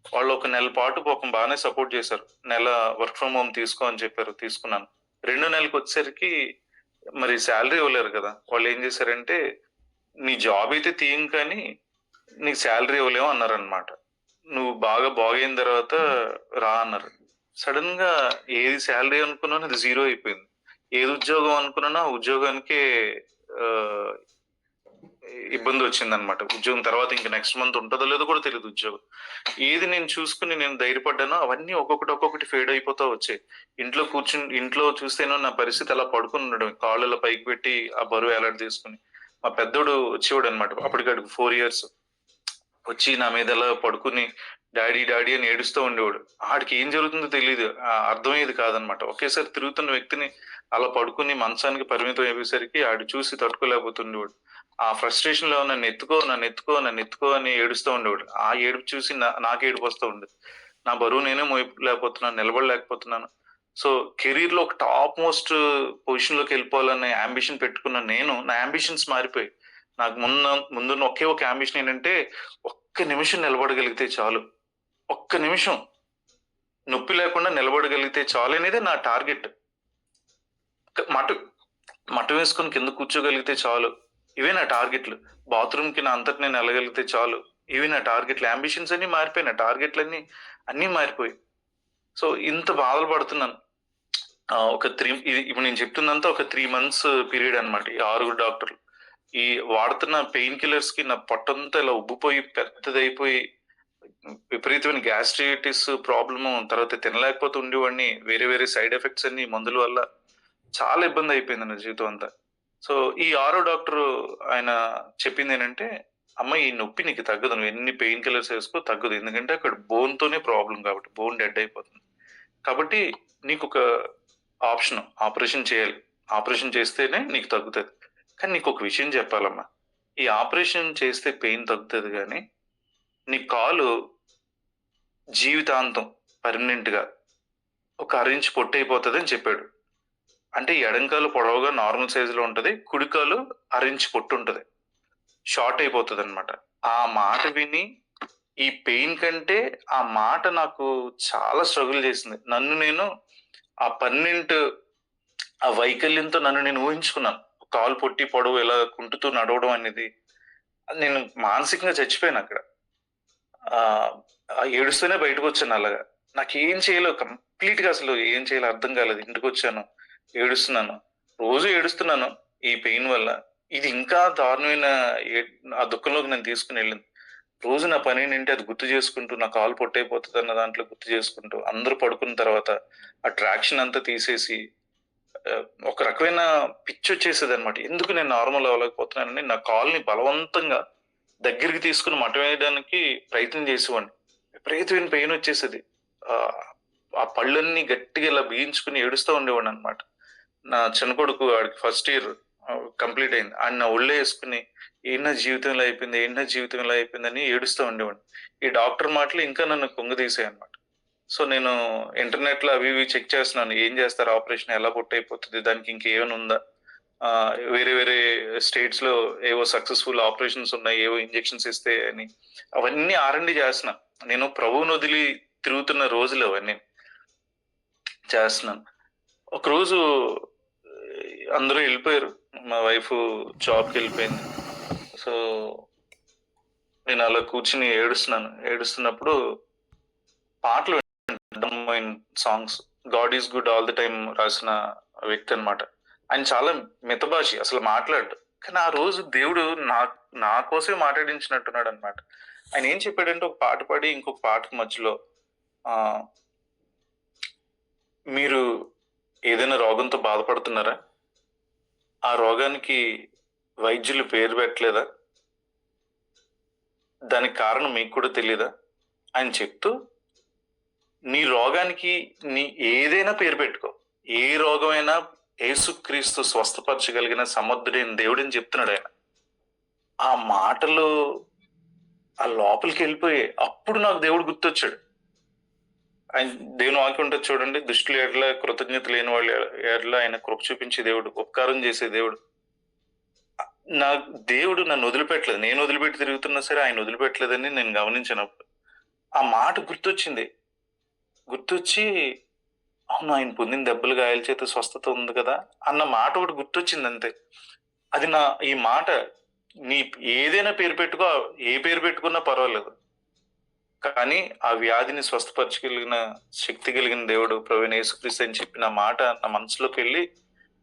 వాళ్ళు ఒక నెల పాటు పాపం బాగానే సపోర్ట్ చేశారు. నెల వర్క్ ఫ్రమ్ హోమ్ తీసుకో అని చెప్పారు, తీసుకున్నాను. 2 నెలలకు వచ్చేసరికి మరి శాలరీ ఇవ్వలేరు కదా. వాళ్ళు ఏం చేశారంటే, నీ జాబ్ అయితే తీయం కానీ నీకు శాలరీ ఇవ్వలేము అన్నారు అనమాట. నువ్వు బాగా బాగైన తర్వాత రా అన్నారు. సడన్ గా ఏది శాలరీ అనుకున్నానో అది జీరో అయిపోయింది. ఏది ఉద్యోగం అనుకున్నానో ఆ ఉద్యోగానికే ఇబ్బంది వచ్చింది అనమాట. ఉద్యోగం తర్వాత ఇంకా నెక్స్ట్ మంత్ ఉంటుందో లేదో కూడా తెలియదు ఉద్యోగం. ఏది నేను చూసుకుని నేను ధైర్యపడ్డానో అవన్నీ ఒక్కొక్కటి ఫేడ్ అయిపోతా వచ్చాయి. ఇంట్లో చూస్తేనో నా పరిస్థితి అలా పడుకుని ఉండడం, కాళ్ళలో పైకి పెట్టి ఆ బరువు ఎలాంటి తీసుకుని. మా పెద్దోడు వచ్చేవాడు అనమాట, అప్పటికాడికి 4 years. వచ్చి నా మీద అలా పడుకుని డాడీ డాడీ అని ఏడుస్తూ ఉండేవాడు. ఆడికి ఏం జరుగుతుందో తెలియదు, అర్థమయ్యేది కాదనమాట. ఒకేసారి తిరుగుతున్న వ్యక్తిని అలా పడుకుని మంచానికి పరిమితం అయ్యేసరికి ఆడు చూసి తట్టుకోలేకపోతుండేవాడు. ఆ ఫ్రస్ట్రేషన్ లో నన్ను ఎత్తుకో అని ఏడుస్తూ ఉండేవాడు. ఆ ఏడుపు చూసి నాకు ఏడుపు వస్తూ ఉండేది. నా బరువు నేనే మోయలేకపోతున్నాను, నిలబడలేకపోతున్నాను. సో కెరీర్ లో ఒక టాప్ మోస్ట్ పొజిషన్ లోకి వెళ్ళిపోవాలనే అంబిషన్ పెట్టుకున్న నేను, నా అంబిషన్స్ మారిపోయి నాకు ముందున్న ఒకే ఒక అంబిషన్ ఏంటంటే, ఒక్క నిమిషం నిలబడగలిగితే చాలు, ఒక్క నిమిషం నొప్పి లేకుండా నిలబడగలిగితే చాలు అనేది నా టార్గెట్. మట వేసుకొని కింద కూర్చోగలిగితే చాలు, ఇవే నా టార్గెట్లు. బాత్రూమ్ కి నా అంతటి నేను వెళ్ళగలిగితే చాలు, ఇవి నా టార్గెట్లు. అంబిషన్స్ అన్ని మారిపోయి, నా టార్గెట్లు అన్ని మారిపోయి. సో ఇంత బాధలు పడుతున్నాను. ఇప్పుడు నేను చెప్తుందంతా ఒక 3 months పీరియడ్ అనమాట. ఈ 6 డాక్టర్లు ఈ వాడుతున్న పెయిన్ కిల్లర్స్ కి నా పొట్టంతా ఇలా ఉబ్బిపోయి పెద్దదైపోయి విపరీతమైన గ్యాస్ట్రైటిస్ ప్రాబ్లము, తర్వాత తినలేకపోతే ఉండేవాడిని. వేరే వేరే సైడ్ ఎఫెక్ట్స్ అన్ని మందుల వల్ల చాలా ఇబ్బంది అయిపోయింది నా జీవితం అంతా. సో ఈ 6వ డాక్టర్ ఆయన చెప్పింది ఏంటంటే, అమ్మ ఈ నొప్పి నీకు తగ్గదు, నువ్వు ఎన్ని పెయిన్ కిల్లర్స్ వేసుకో తగ్గదు. ఎందుకంటే అక్కడ బోన్ తోనే ప్రాబ్లం కాబట్టి, బోన్ డెడ్ అయిపోతుంది. కాబట్టి నీకు ఒక ఆప్షన్, ఆపరేషన్ చేయాలి. ఆపరేషన్ చేస్తేనే నీకు తగ్గుతుంది. కానీ నీకు ఒక విషయం చెప్పాలమ్మా, ఈ ఆపరేషన్ చేస్తే పెయిన్ తగ్గుతుంది కానీ నీ కాలు జీవితాంతం పర్మనెంట్ గా ఒక 1 inch పొట్టయిపోతుంది అని చెప్పాడు. అంటే ఎడంకాలు పొడవుగా నార్మల్ సైజులో ఉంటది, కుడికాలు 1 inch పొట్టు ఉంటది, షార్ట్ అయిపోతుంది అనమాట. ఆ మాట విని ఈ పెయిన్ కంటే ఆ మాట నాకు చాలా స్ట్రగుల్ చేసింది. నన్ను నేను ఆ పర్మనెంట్ ఆ వైకల్యంతో నన్ను నేను ఊహించుకున్నాను. కాలు పొట్టి పొడవు ఇలా కుంటుతూ నడవడం అనేది, నేను మానసికంగా చచ్చిపోయాను అక్కడ. ఏడుస్తూనే బయటకు వచ్చాను. అలాగా నాకేం చేయాలో కంప్లీట్ గా అసలు ఏం చేయాలో అర్థం కాలేదు. ఇంటికి వచ్చాను, ఏడుస్తున్నాను, రోజు ఏడుస్తున్నాను ఈ పెయిన్ వల్ల. ఇది ఇంకా దారుణమైన ఆ దుఃఖంలోకి నేను తీసుకుని వెళ్ళింది. రోజు నా పని ఏంటంటే అది గుర్తు చేసుకుంటూ, నా కాలు పొట్టయిపోతుంది అన్న దాంట్లో గుర్తు చేసుకుంటూ, అందరూ పడుకున్న తర్వాత ఆ ట్రాక్షన్ అంతా తీసేసి ఒక రకమైన పిచ్చి వచ్చేసేది అనమాట. ఎందుకు నేను నార్మల్ అవ్వలేకపోతున్నానని నా కాల్ని బలవంతంగా దగ్గరికి తీసుకుని మటం వేయడానికి ప్రయత్నం చేసేవాడిని. విపరీతమైన పెయిన్ వచ్చేసేది. ఆ పళ్ళన్నీ గట్టిగా ఇలా బిగించుకుని ఏడుస్తూ ఉండేవాడిని అనమాట. నా చిన్న కొడుకు, వాడికి 1st year కంప్లీట్ అయింది, ఆయన నా ఒళ్ళే వేసుకుని ఏంటో జీవితంలో అయిపోయిందని ఏడుస్తూ ఉండేవాడిని. ఈ డాక్టర్ మాటలు ఇంకా నన్ను కుంగదీసాయి అనమాట. సో నేను ఇంటర్నెట్ లో అవి ఇవి చెక్ చేస్తున్నాను, ఏం చేస్తారు ఆపరేషన్, ఎలా పొట్టయిపోతుంది, దానికి ఇంకేమైనా ఉందా, వేరే వేరే స్టేట్స్ లో ఏవో సక్సెస్ఫుల్ ఆపరేషన్స్ ఉన్నాయి, ఏవో ఇంజెక్షన్స్ ఇస్తే అని అవన్నీ R&D చేస్తున్నా. నేను ప్రభువుని వదిలి తిరుగుతున్న రోజులు అవన్నీ చేస్తున్నాను. ఒకరోజు అందరూ వెళ్ళిపోయారు, మా వైఫ్ జాబ్కి వెళ్ళిపోయింది. సో నేను అలా కూర్చుని ఏడుస్తున్నప్పుడు పాటలు songs, God is good all the time రాసిన వ్యక్తి అనమాట. ఆయన చాలా మితభాషి, అసలు మాట్లాడు. కానీ ఆ రోజు దేవుడు నా కోసమే మాట్లాడించినట్టున్నాడు అనమాట. ఆయన ఏం చెప్పాడంటే, ఒక పాట పాడి ఇంకొక పాటకు మధ్యలో మీరు ఏదైనా రోగంతో బాధపడుతున్నారా, ఆ రోగానికి వైద్యులు పేరు పెట్టలేదా? దానికి కారణం మీకు కూడా తెలియదా? ఆయన చెప్తూ నీ రోగానికి నీ ఏదైనా పేరు పెట్టుకో, ఏ రోగమైనా యేసుక్రీస్తు స్వస్థపరచగలిగిన సమర్థుడైన దేవుడని చెప్తున్నాడు ఆయన. ఆ మాటలు ఆ లోపలికి వెళ్ళిపోయి అప్పుడు నాకు దేవుడు గుర్తొచ్చాడు. ఆయన దేవుని వాక్యం ఉంటుంది చూడండి, దుష్టుల ఎడల కృతజ్ఞత లేని వాళ్ళ ఎడల ఆయన కృప చూపించే దేవుడు, ఉపకారం చేసే దేవుడు. నా దేవుడు నన్ను వదిలిపెట్టలేదు. నేను వదిలిపెట్టి తిరుగుతున్నా సరే ఆయన వదిలిపెట్టలేదని నేను గమనించినప్పుడు ఆ మాట గుర్తొచ్చింది. గుర్తొచ్చి అవును, ఆయన పొందిన దెబ్బలు గాయాల చేత స్వస్థత ఉంది కదా అన్న మాట ఒకటి గుర్తొచ్చింది అంతే. అది ఈ మాట నీ ఏదైనా పేరు పెట్టుకో, ఏ పేరు పెట్టుకున్నా పర్వాలేదు, కానీ ఆ వ్యాధిని స్వస్థపరచగలిగిన శక్తి కలిగిన దేవుడు ప్రభువైన యేసుక్రీస్తు అని చెప్పిన మాట నా మనసులోకి వెళ్ళి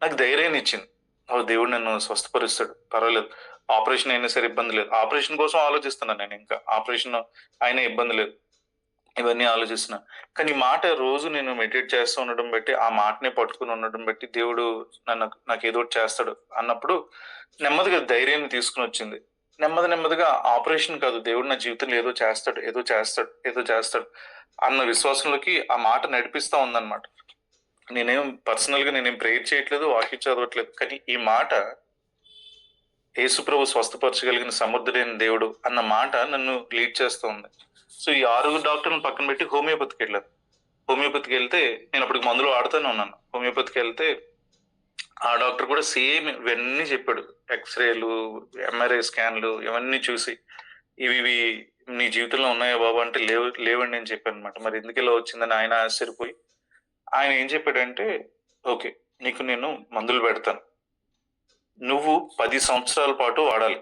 నాకు ధైర్యాన్ని ఇచ్చింది. ఓ దేవుడు నన్ను స్వస్థపరుస్తాడు, పర్వాలేదు, ఆపరేషన్ అయినా సరే ఇబ్బంది లేదు. ఆపరేషన్ కోసం ఆలోచిస్తున్నాను నేను, ఇంకా ఆపరేషన్ అయినా ఇబ్బంది లేదు, ఇవన్నీ ఆలోచిస్తున్నాను. కానీ ఈ మాట రోజు నేను మెడిటేట్ చేస్తూ ఉండడం బట్టి, ఆ మాటనే పట్టుకుని ఉండడం బట్టి దేవుడు నాకు ఏదో ఒకటి చేస్తాడు అన్నప్పుడు నెమ్మదిగా ధైర్యాన్ని తీసుకుని వచ్చింది. నెమ్మదిగా ఆపరేషన్ కాదు, దేవుడు నా జీవితంలో ఏదో చేస్తాడు అన్న విశ్వాసంలోకి ఆ మాట నడిపిస్తా ఉందన్నమాట. నేనేం ప్రేయర్ చేయట్లేదు, వాక్యం చదవట్లేదు, కానీ ఈ మాట యేసుప్రభు స్వస్థపరచగలిగిన సమర్థుడైన దేవుడు అన్న మాట నన్ను లీడ్ చేస్తూ ఉంది. సో ఈ 6 డాక్టర్లను పక్కన పెట్టి హోమియోపతికి వెళ్ళాను. హోమియోపతికి వెళ్తే నేను అప్పటికి మందులు వాడుతూనే ఉన్నాను. హోమియోపతికి వెళ్తే ఆ డాక్టర్ కూడా సేమ్ ఇవన్నీ చెప్పాడు. ఎక్స్రేలు, ఎంఆర్ఐ స్కాన్లు ఇవన్నీ చూసి ఇవి నీ జీవితంలో ఉన్నాయా బాబు అంటే లేవండి అని చెప్పాను అనమాట. మరి ఎందుకు ఇలా వచ్చిందని ఆయన ఆశ్చర్యపోయి ఆయన ఏం చెప్పాడంటే, ఓకే, నీకు నేను మందులు పెడతాను, నువ్వు 10 సంవత్సరాల పాటు వాడాలి,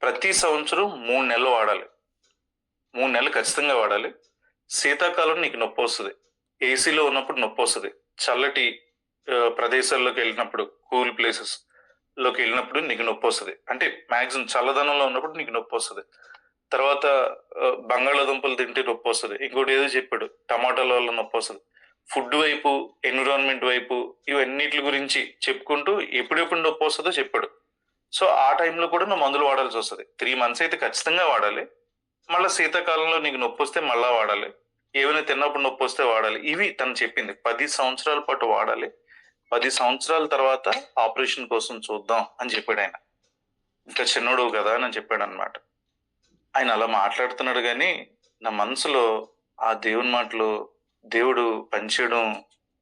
ప్రతి సంవత్సరం 3 నెలలు వాడాలి, 3 నెలలు ఖచ్చితంగా వాడాలి. శీతాకాలం నీకు నొప్పి వస్తుంది, ఏసీలో ఉన్నప్పుడు నొప్పి వస్తుంది, చల్లటి ప్రదేశాల్లోకి వెళ్ళినప్పుడు, కూల్ ప్లేసెస్ లోకి వెళ్ళినప్పుడు నీకు నొప్పి వస్తుంది, అంటే మ్యాక్సిమం చల్లదనంలో ఉన్నప్పుడు నీకు నొప్పి వస్తుంది. తర్వాత బంగాళాదుంపలు తింటే నొప్పి వస్తుంది. ఇంకోటి ఏదో చెప్పాడు, టమాటాల వల్ల నొప్పి వస్తుంది. ఫుడ్ వైపు, ఎన్విరాన్మెంట్ వైపు, ఇవన్నిటి గురించి చెప్పుకుంటూ ఎప్పుడెప్పుడు నొప్పి వస్తుందో చెప్పాడు. సో ఆ టైంలో కూడా నువ్వు మందులు వాడాల్సి వస్తుంది. 3 months అయితే ఖచ్చితంగా వాడాలి, మళ్ళీ శీతాకాలంలో నీకు నొప్పి వస్తే మళ్ళా వాడాలి, ఏమైనా తిన్నప్పుడు నొప్పి వస్తే వాడాలి. ఇవి తను చెప్పింది. 10 సంవత్సరాల పాటు వాడాలి, 10 సంవత్సరాల తర్వాత ఆపరేషన్ కోసం చూద్దాం అని చెప్పాడు ఆయన. ఇంకా చిన్నోడు కదా అని చెప్పాడు అనమాట. ఆయన అలా మాట్లాడుతున్నాడు, కానీ నా మనసులో ఆ దేవుని మాటలు, దేవుడు పనిచేయడం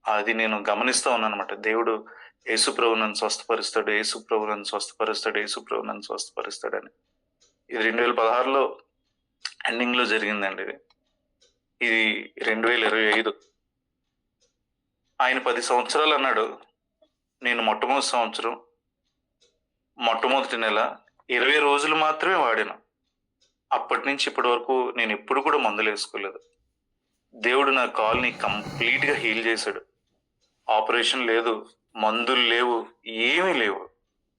అది నేను గమనిస్తూ ఉన్నాను అనమాట. దేవుడు యేసుప్రభు నన్ను స్వస్థపరుస్తాడు, యేసుప్రభు నన్ను స్వస్థపరుస్తాడు, యేసుప్రభు నన్ను స్వస్థపరుస్తాడని. ఇది 2016లో ఎండింగ్ లో జరిగిందండి. ఇది 2025. ఆయన 10 సంవత్సరాలు అన్నాడు. నేను మొట్టమొదటి సంవత్సరం మొట్టమొదటి నెల 20 రోజులు మాత్రమే వాడాను. అప్పటి నుంచి ఇప్పటి వరకు నేను ఎప్పుడు కూడా మందులు వేసుకోలేదు. దేవుడు నా కాల్ని కంప్లీట్ గా హీల్ చేశాడు. ఆపరేషన్ లేదు, మందులు లేవు, ఏమీ లేవు.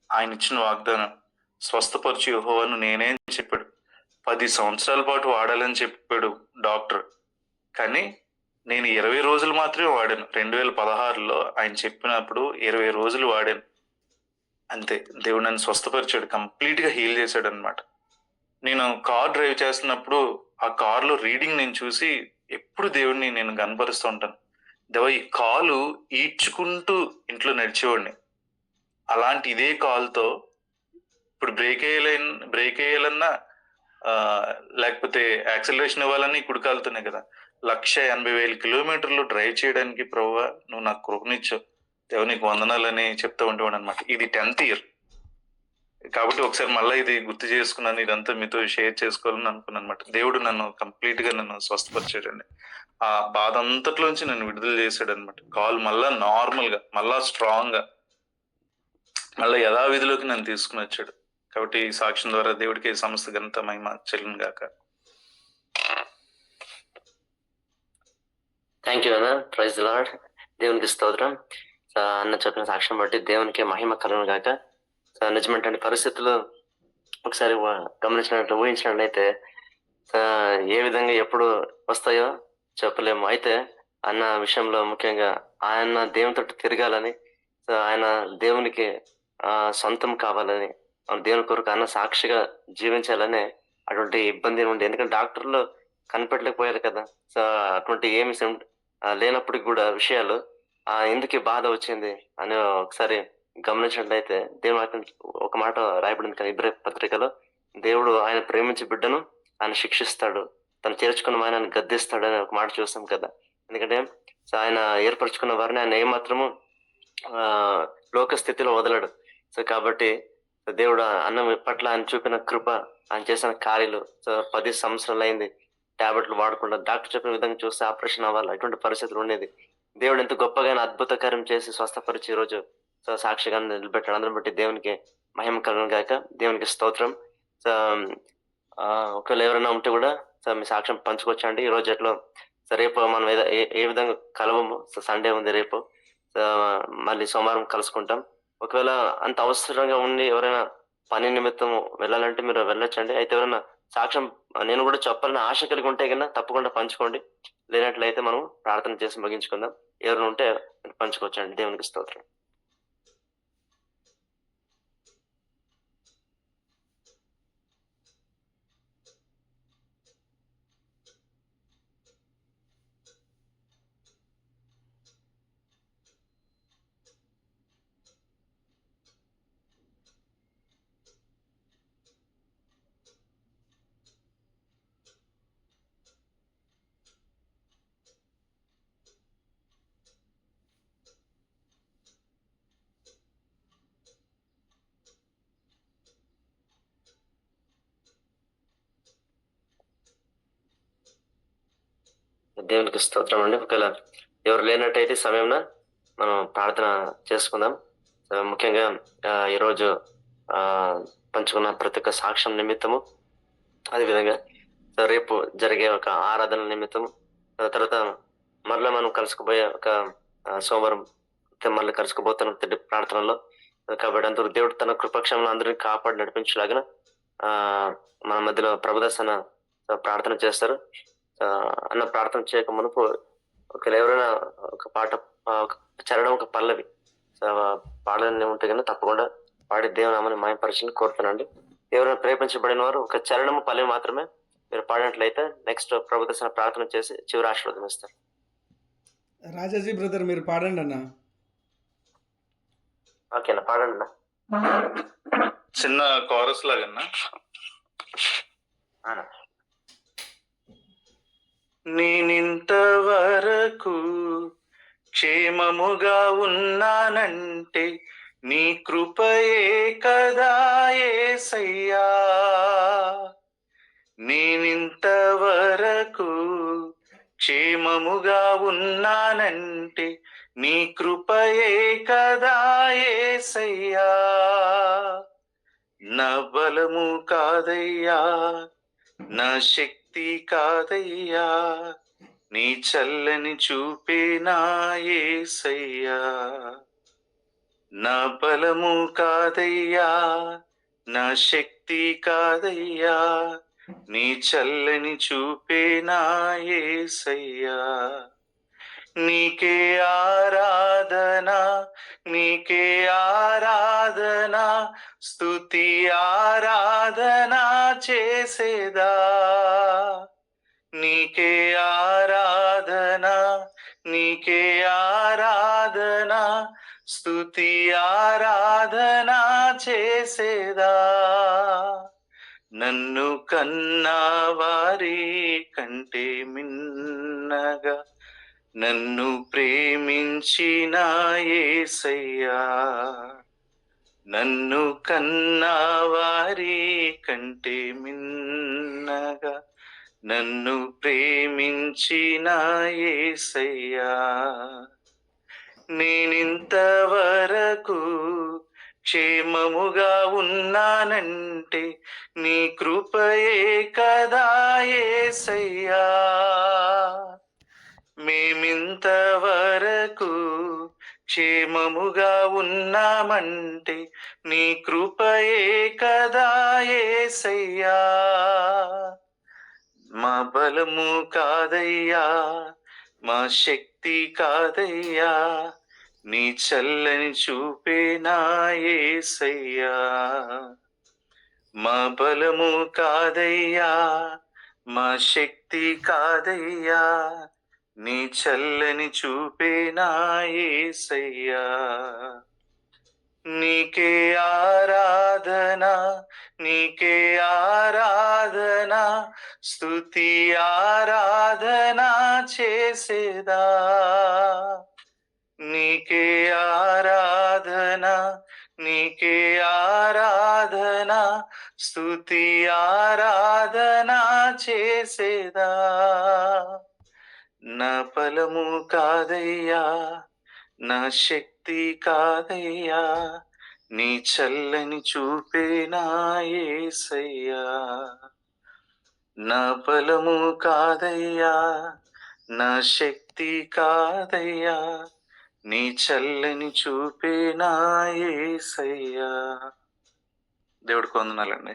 ఆయన ఇచ్చిన వాగ్దానం స్వస్థపరిచి యెహోవాను నేనే అని చెప్పాడు. 10 సంవత్సరాల పాటు వాడాలని చెప్పాడు డాక్టర్, కానీ నేను 20 రోజులు మాత్రమే వాడాను. 2016లో ఆయన చెప్పినప్పుడు 20 రోజులు వాడాను అంతే. దేవుడు నన్ను స్వస్థపరిచాడు, కంప్లీట్ గా హీల్ చేశాడు అనమాట. నేను కార్ డ్రైవ్ చేస్తున్నప్పుడు ఆ కార్లో రీడింగ్ నేను చూసి ఎప్పుడు దేవుడిని నేను కనపరుస్తూ ఉంటాను. దేవా, ఈ కాలు ఈడ్చుకుంటూ ఇంట్లో నడిచేవాడిని, అలాంటి ఇదే కాలుతో ఇప్పుడు బ్రేక్ వేయాలన్నా లేకపోతే యాక్సిలరేషన్ ఇవ్వాలని కుడి కాలుతోనే కదా 180,000 కిలోమీటర్లు డ్రైవ్ చేయడానికి ప్రభువా నువ్వు నాకు కృపనిచ్చావు, దేవ నీకు వందనాలని చెప్తూ ఉండేవాడు అనమాట. ఇది 10th year కాబట్టి ఒకసారి మళ్ళీ ఇది గుర్తు చేసుకున్నాను, ఇదంతా మీతో షేర్ చేసుకోవాలని అనుకున్నాను అనమాట. దేవుడు నన్ను కంప్లీట్ గా నన్ను స్వస్థపరిచాడండి. ఆ బాధ అంతట్లోంచి నన్ను విడుదల చేశాడు అనమాట. కాల్ మళ్ళా నార్మల్ గా, మళ్ళా స్ట్రాంగ్ గా, మళ్ళీ యథావిధిలోకి నన్ను తీసుకుని వచ్చాడు. కాబట్టి ఈ సాక్ష్యం ద్వారా దేవుడికి సమస్త ఘనత మహిమ చెల్లును గాక. థ్యాంక్ యూ అన్న. Praise the lord. దేవునికి స్తోత్రం. అన్న చెప్పిన సాక్ష్యం బట్టి దేవునికి మహిమ కలుగును గాక. నిజమేంటంటే పరిస్థితులు ఒకసారి ఊహించినట్లయితే ఏ విధంగా ఎప్పుడు వస్తాయో చెప్పలేము. అయితే అన్న విషయంలో ముఖ్యంగా ఆయన దేవునితో తిరగాలని, ఆయన దేవునికి సొంతం కావాలని, దేవుని కొరకు అన్న సాక్షిగా జీవించాలనే అటువంటి ఇబ్బంది ఉండే. ఎందుకంటే డాక్టర్లు కనిపెట్టలేకపోయారు కదా! సో, అటువంటి ఏమి లేనప్పటికి గూడా విషయాలు ఎందుకు ఈ బాధ వచ్చింది అని ఒకసారి గమనించినట్లయితే దేవుని వాక్యం ఒక మాట రాయబడింది కదా ఇబ్రాయీ పత్రికలో, దేవుడు ఆయన ప్రేమించే బిడ్డను ఆయన శిక్షిస్తాడు, తను చేర్చుకున్న వారిని ఆయన గద్దిస్తాడు అని ఒక మాట చూస్తాం కదా. ఎందుకంటే సో ఆయన ఏర్పరచుకున్న వారిని ఆయన ఏమాత్రము ఆ లోక స్థితిలో వదలడు. సో కాబట్టి దేవుడు అన్న పట్ల ఆయన చూపిన కృప, ఆయన చేసిన కార్యాలు, సో 10 సంవత్సరాలు అయింది టాబ్లెట్లు వాడకుండా. డాక్టర్ చెప్పిన విధంగా చూస్తే ఆపరేషన్ అవ్వాలి, అటువంటి పరిస్థితులు ఉండేది. దేవుడు ఎంత గొప్పగా అద్భుత కార్యం చేసి స్వస్థపరిచి ఈ రోజు సో సాక్షిగా నిలబెట్టాడు. అందరం బట్టి దేవునికి మహిమ కలుగును గాక. దేవునికి స్తోత్రం. సో ఒకవేళ ఎవరైనా ఉంటే కూడా సో మీ సాక్ష్యం పంచుకోవచ్చండి. ఈ రోజు ఎట్లా సో రేపు మనం ఏ విధంగా కలవము. సో సండే ఉంది రేపు, సో మళ్ళీ సోమవారం కలుసుకుంటాం. ఒకవేళ అంత అవసరంగా ఉండి ఎవరైనా పని నిమిత్తం వెళ్ళాలంటే మీరు వెళ్ళొచ్చండి. అయితే ఎవరైనా సాక్ష్యం నేను కూడా చెప్పాలని ఆశ కలిగి ఉంటే కన్నా తప్పకుండా పంచుకోండి. లేనట్లయితే మనం ప్రార్థన చేసి ముగించుకుందాం. ఎవరైనా ఉంటే పంచుకోవచ్చండి. దేవునికి స్తోత్రం. దేవునికి స్తోత్రం అండి. ఒకవేళ ఎవరు లేనట్టయితే సమయంలో మనం ప్రార్థన చేసుకుందాం. ముఖ్యంగా ఈరోజు పంచుకున్న ప్రతి ఒక్క సాక్ష్యం నిమిత్తము, అదేవిధంగా రేపు జరిగే ఒక ఆరాధన నిమిత్తము, తర్వాత మరలా మనం కలుసుకుపోయే ఒక సోమవారం మళ్ళీ కలుసుకుపోతున్న ప్రార్థనలో. కాబట్టి అందరూ దేవుడు తన కృపక్షంలో అందరినీ కాపాడి నడిపించలాగిన మన మధ్యలో ప్రభుదాసన ప్రార్థన చేస్తారు. అన్న ప్రార్థన చేయక మునుపు ఒకవేళ ఎవరైనా ఒక పాట, ఒక చరణం, ఒక పల్లవి పాడాలని ఉంటే కన్నా తప్పకుండా పాడి దేవుని నామాన్ని మాయపరచని కోరుతానండి. ఎవరైనా ప్రేమించబడిన వారు ఒక చరణము, పల్లవి మాత్రమే మీరు పాడినట్లయితే నెక్స్ట్ ప్రభుదర్శన ప్రార్థన చేసి చివరి ఆశీర్వాదం ఇస్తారు. రాజాజీ బ్రదర్ మీరు పాడండి అన్న. ఓకేనా, పాడండి అన్న. చిన్న కోరస్ లాగన్నా. నేనింతవరకు క్షేమముగా ఉన్నానంటే నీ కృపయే కదా యేసయ్యా. నేనింతవరకు క్షేమముగా ఉన్నానంటే నీ కృపయే కదా యేసయ్యా. నా బలము కాదయ్యా, నా శక్తి కాదయ్యా, నీ చల్లని చూపే నా యేసయ్యా. నా బలము కాదయ్యా, నా శక్తి కాదయ్యా, నీ చల్లని చూపే నా యేసయ్యా. నీకే ఆరాధన, నీకే ఆరాధన, స్తుతి ఆరాధన చేసేదా. నీకే ఆరాధన, నీకే ఆరాధన, స్తుతి ఆరాధన చేసేదా. నన్ను కన్నా వారి కంటే మిన్నగా నన్ను ప్రేమించిన యేసయ్యా. నన్ను కన్నా వారి కంటే మిన్నగా నన్ను ప్రేమించిన యేసయ్యా. నేనింతవరకు క్షేమముగా ఉన్నానంటే నీ కృపయే కదా యేసయ్యా. మేమింతవరకు క్షేమముగా ఉన్నామంటే నీ కృపయే కదా యేసయ్యా. మా బలము కాదయ్యా, మా శక్తి కాదయ్యా, నీ చల్లని చూపే నా యేసయ్యా. మా బలము కాదయ్యా, మా శక్తి కాదయ్యా, నీ చల్లని చూపే నా యేసయ్యా. నీకే ఆరాధన, నీకే ఆరాధన, స్తుతి ఆరాధన చేసేదా. నీకే ఆరాధన, నీకే ఆరాధన, స్తుతి ఆరాధన చేసేదా. నా బలము కాదయ్యా, నా శక్తి కాదయ్యా, నీ చల్లని చూపే నా యేసయ్యా. నా బలము కాదయ్యా, నా శక్తి కాదయ్యా, నీ చల్లని చూపే నా యేసయ్యా. దేవుడికి వందనాలండి.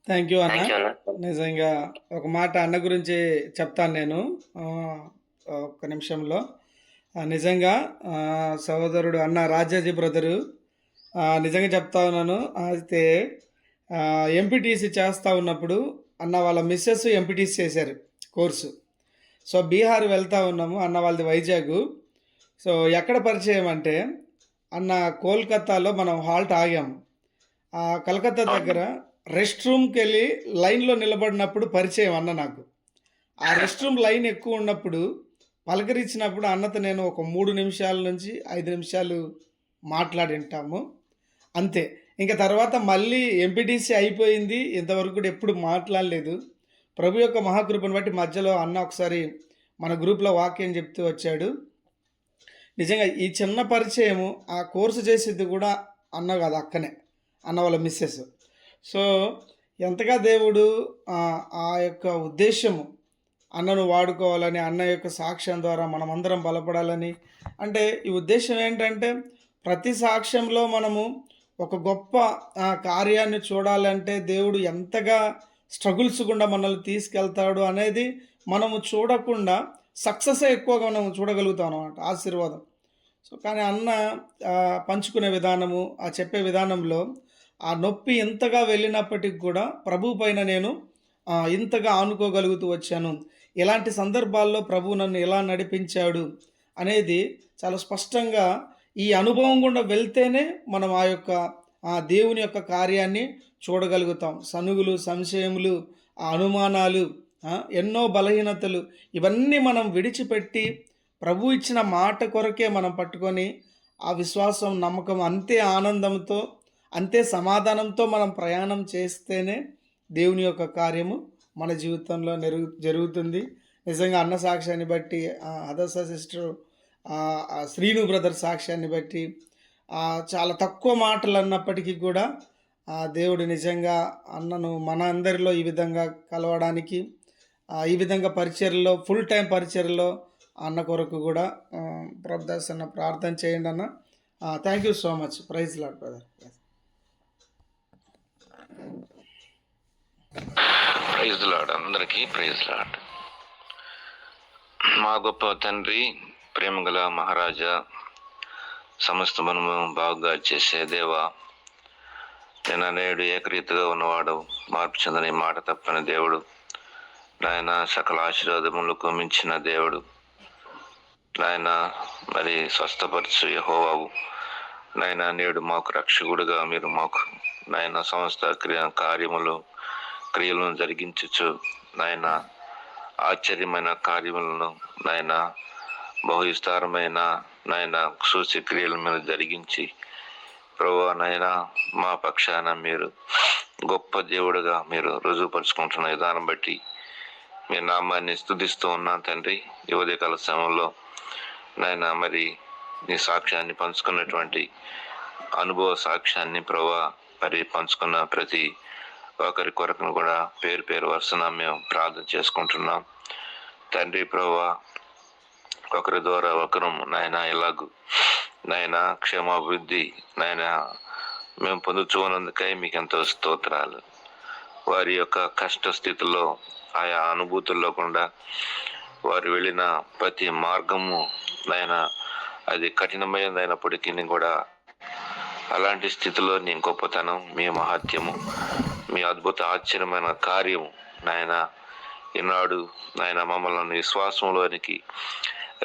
థ్యాంక్ యూ అన్న. థ్యాంక్ యూ అన్న. నిజంగా ఒక మాట అన్న గురించి చెప్తాను నేను ఒక్క నిమిషంలో. నిజంగా సహోదరుడు అన్న రాజాజీ బ్రదరు నిజంగా చెప్తా ఉన్నాను. అయితే ఎంపీటీసీ చేస్తూ ఉన్నప్పుడు అన్న వాళ్ళ మిస్సెస్ ఎంపీటీసీ చేశారు కోర్సు. సో బీహార్ వెళ్తూ ఉన్నాము, అన్న వాళ్ళది వైజాగ్. సో ఎక్కడ పరిచయం అంటే అన్న కోల్కతాలో మనం హాల్ట్ ఆగాము. కలకత్తా దగ్గర రెస్ట్ రూమ్కి వెళ్ళి లైన్లో నిలబడినప్పుడు పరిచయం అన్న నాకు. ఆ రెస్ట్ రూమ్ లైన్ ఎక్కువ ఉన్నప్పుడు పలకరించినప్పుడు అన్నతో నేను ఒక 3 నిమిషాల నుంచి 5 నిమిషాలు మాట్లాడింటాము అంతే. ఇంకా తర్వాత మళ్ళీ ఎంపీటీసీ అయిపోయింది, ఇంతవరకు కూడా ఎప్పుడు మాట్లాడలేదు. ప్రభు యొక్క మహాకృపను బట్టి మధ్యలో అన్న ఒకసారి మన గ్రూప్లో వాక్యం చెప్తూ వచ్చాడు. నిజంగా ఈ చిన్న పరిచయము ఆ కోర్సు చేసేది కూడా అన్న కాదు, అక్కనే అన్న వాళ్ళ మిస్సెస్. సో ఎంతగా దేవుడు ఆ యొక్క ఉద్దేశము అన్నను వాడుకోవాలని, అన్న యొక్క సాక్ష్యం ద్వారా మనమందరం బలపడాలని. అంటే ఈ ఉద్దేశం ఏంటంటే ప్రతి సాక్ష్యంలో మనము ఒక గొప్ప కార్యాన్ని చూడాలంటే దేవుడు ఎంతగా స్ట్రగుల్స్ గుండా మనల్ని తీసుకెళ్తాడు అనేది మనము చూడకుండా సక్సెస్ ఎక్కువగా మనం చూడగలుగుతాం అన్నమాట, ఆశీర్వాదం. సో కానీ అన్న పంచుకునే విధానము, ఆ చెప్పే విధానంలో ఆ నొప్పి ఎంతగా వెళ్ళినప్పటికి కూడా ప్రభు పైన నేను ఇంతగా ఆనుకోగలుగుతూ వచ్చాను. ఇలాంటి సందర్భాల్లో ప్రభు నన్ను ఎలా నడిపించాడు అనేది చాలా స్పష్టంగా ఈ అనుభవం గుండా వెళ్తేనే మనం ఆ యొక్క దేవుని యొక్క కార్యాన్ని చూడగలుగుతాం. సనుగులు, సంశయములు, అనుమానాలు, ఎన్నో బలహీనతలు ఇవన్నీ మనం విడిచిపెట్టి ప్రభు ఇచ్చిన మాట కొరకే మనం పట్టుకొని ఆ విశ్వాసం, నమ్మకం, అంతే ఆనందంతో, అంతే సమాధానంతో మనం ప్రయాణం చేస్తేనే దేవుని యొక్క కార్యము మన జీవితంలో జరుగుతుంది. నిజంగా అన్న సాక్ష్యాన్ని బట్టి, అదర్స సిస్టర్ శ్రీను బ్రదర్ సాక్ష్యాన్ని బట్టి చాలా తక్కువ మాటలు అన్నప్పటికీ కూడా దేవుడు నిజంగా అన్నను మన అందరిలో ఈ విధంగా కలవడానికి, ఈ విధంగా పరిచర్లో, ఫుల్ టైం పరిచర్లో అన్న కొరకు కూడా ప్రభుదాస్ అన్న ప్రార్థన చేయండి అన్న. Thank you so much. Praise lord brother. Praise lord. అందరికీ ప్రైజ్ లార్డ్. మా గొప్ప తండ్రి, ప్రేమగల మహారాజా, సమస్త మనము బాగుగా చేసే దేవా, నేను నేడు ఏకరీతిగా ఉన్నవాడు, మార్పు చెందని మాట తప్పని దేవుడు, నాయన సకల ఆశీర్వాదములకు మించిన దేవుడు, నాయన మరి స్వస్థపరచు యెహోవావు, నాయన నేడు మాకు రక్షకుడుగా మీరు మాకు నాయన సమస్త క్రియలను జరిగించచ్చు. నాయన ఆశ్చర్యమైన కార్యములను, నాయన బహు విస్తారమైన నాయన సూచక్రియల మీద జరిగించి ప్రభువా నాయన మా పక్షాన మీరు గొప్ప దేవుడుగా మీరు రుజువుపరుచుకుంటున్న విధానం బట్టి మీ నామాన్ని స్తుతిస్తూ ఉన్నాను తండ్రి. ఈ ఉదయకాల సమయంలో నాయన మరి నీ సాక్ష్యాన్ని పంచుకున్నటువంటి అనుభవ సాక్ష్యాన్ని ప్రభువా మరి పంచుకున్న ప్రతి ఒకరి కొరకును కూడా పేరు పేరు వరుసన మేము ప్రార్థన చేసుకుంటున్నాం తండ్రి. ప్రభువా ఒకరి ద్వారా ఒకరు నాయన ఎలాగూ నాయన క్షేమాభివృద్ధి నాయన మేము పొందుతున్నందుకై మీకు ఎంతో స్తోత్రాలు. వారి యొక్క కష్ట స్థితిలో, ఆయా అనుభూతుల్లో కూడా వారు వెళ్ళిన ప్రతి మార్గము నాయన అది కఠినమైనదైనప్పటికీ కూడా అలాంటి స్థితిలో నీ గొప్పతనం, మీ మహత్యము, మీ అద్భుత ఆశ్చర్యమైన కార్యము నాయన ఈనాడు నాయన మమ్మల్ని విశ్వాసంలోనికి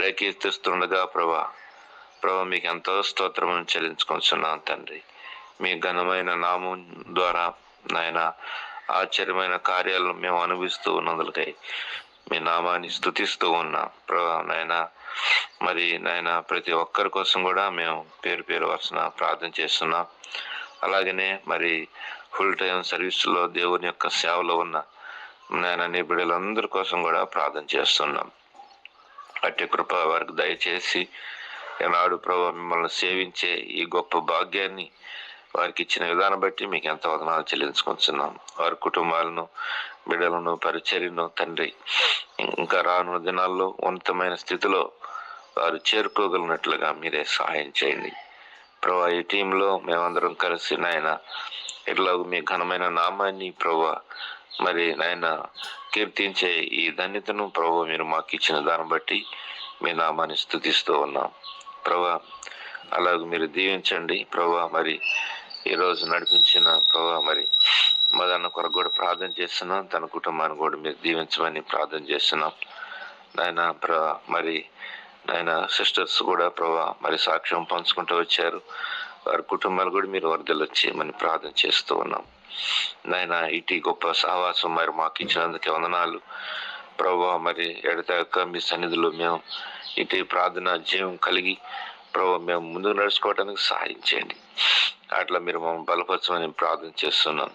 రేకెత్తిస్తుండగా ప్రభా మీకు ఎంతో స్తోత్రము చెల్లించుకొస్తున్నాం తండ్రి. మీ ఘనమైన నామం ద్వారా నాయన ఆశ్చర్యమైన కార్యాలను మేము అనుభవిస్తూ ఉన్నందుకై మీ నామాన్ని స్తుతిస్తూ ఉన్నాం ప్రభా. నాయన మరి నాయన ప్రతి ఒక్కరి కోసం కూడా మేము పేరు పేరు వరుసన ప్రార్థన చేస్తున్నాం. అలాగనే మరి ఫుల్ టైం సర్వీస్లో దేవుని యొక్క సేవలో ఉన్న నాయన నీ బిడ్డలందరి కోసం కూడా ప్రార్థన చేస్తున్నాం. అట్టి కృప వారికి దయచేసి ఈనాడు ప్రభు మిమ్మల్ని సేవించే ఈ గొప్ప భాగ్యాన్ని వారికి ఇచ్చిన విధానం బట్టి మీకు ఎంత వదనాలు చెల్లించుకుంటున్నాం. వారి కుటుంబాలను, బిడ్డలను, పరిచర్యను తండ్రి ఇంకా రానున్న దినాల్లో ఉన్నతమైన స్థితిలో వారు చేరుకోగలిగినట్లుగా మీరే సహాయం చేయండి ప్రభా. ఈ టీంలో మేమందరం కలిసి నాయన ఇట్లా మీ ఘనమైన నామాన్ని ప్రభా మరి నాయన కీర్తించే ఈ ధన్యతను ప్రభు మీరు మాకు ఇచ్చిన దాన్ని బట్టి మీ నామాన్ని స్తుతిస్తూ ఉన్నాం ప్రభా. అలాగే మీరు దీవించండి ప్రభా. మరి ఈరోజు నడిపించిన ప్రభా మరి మదన్న కొరకు కూడా ప్రార్థన చేస్తున్నాం. తన కుటుంబాన్ని కూడా మీరు దీవించమని ప్రార్థన చేస్తున్నాం నాయన ప్రభా. మరి నాయన సిస్టర్స్ కూడా ప్రభా మరి సాక్ష్యం పంచుకుంటూ వచ్చారు. వారి కుటుంబాలు కూడా మీరు వరదలు వచ్చేయమని ప్రార్థన చేస్తూ ఉన్నాం నాయన. ఇటు గొప్ప సహవాసం మరి మాకు ఇచ్చినందుకు వందనాలు ప్రభా. మరి ఎడతాక మీ సన్నిధిలో మేము ఇటు ప్రార్థన జీవం కలిగి ప్రభా మేము ముందుకు నడుచుకోవడానికి సహాయం చేయండి. అట్లా మీరు మమ్మల్ని బలపరచమని ప్రార్థన చేస్తున్నాం.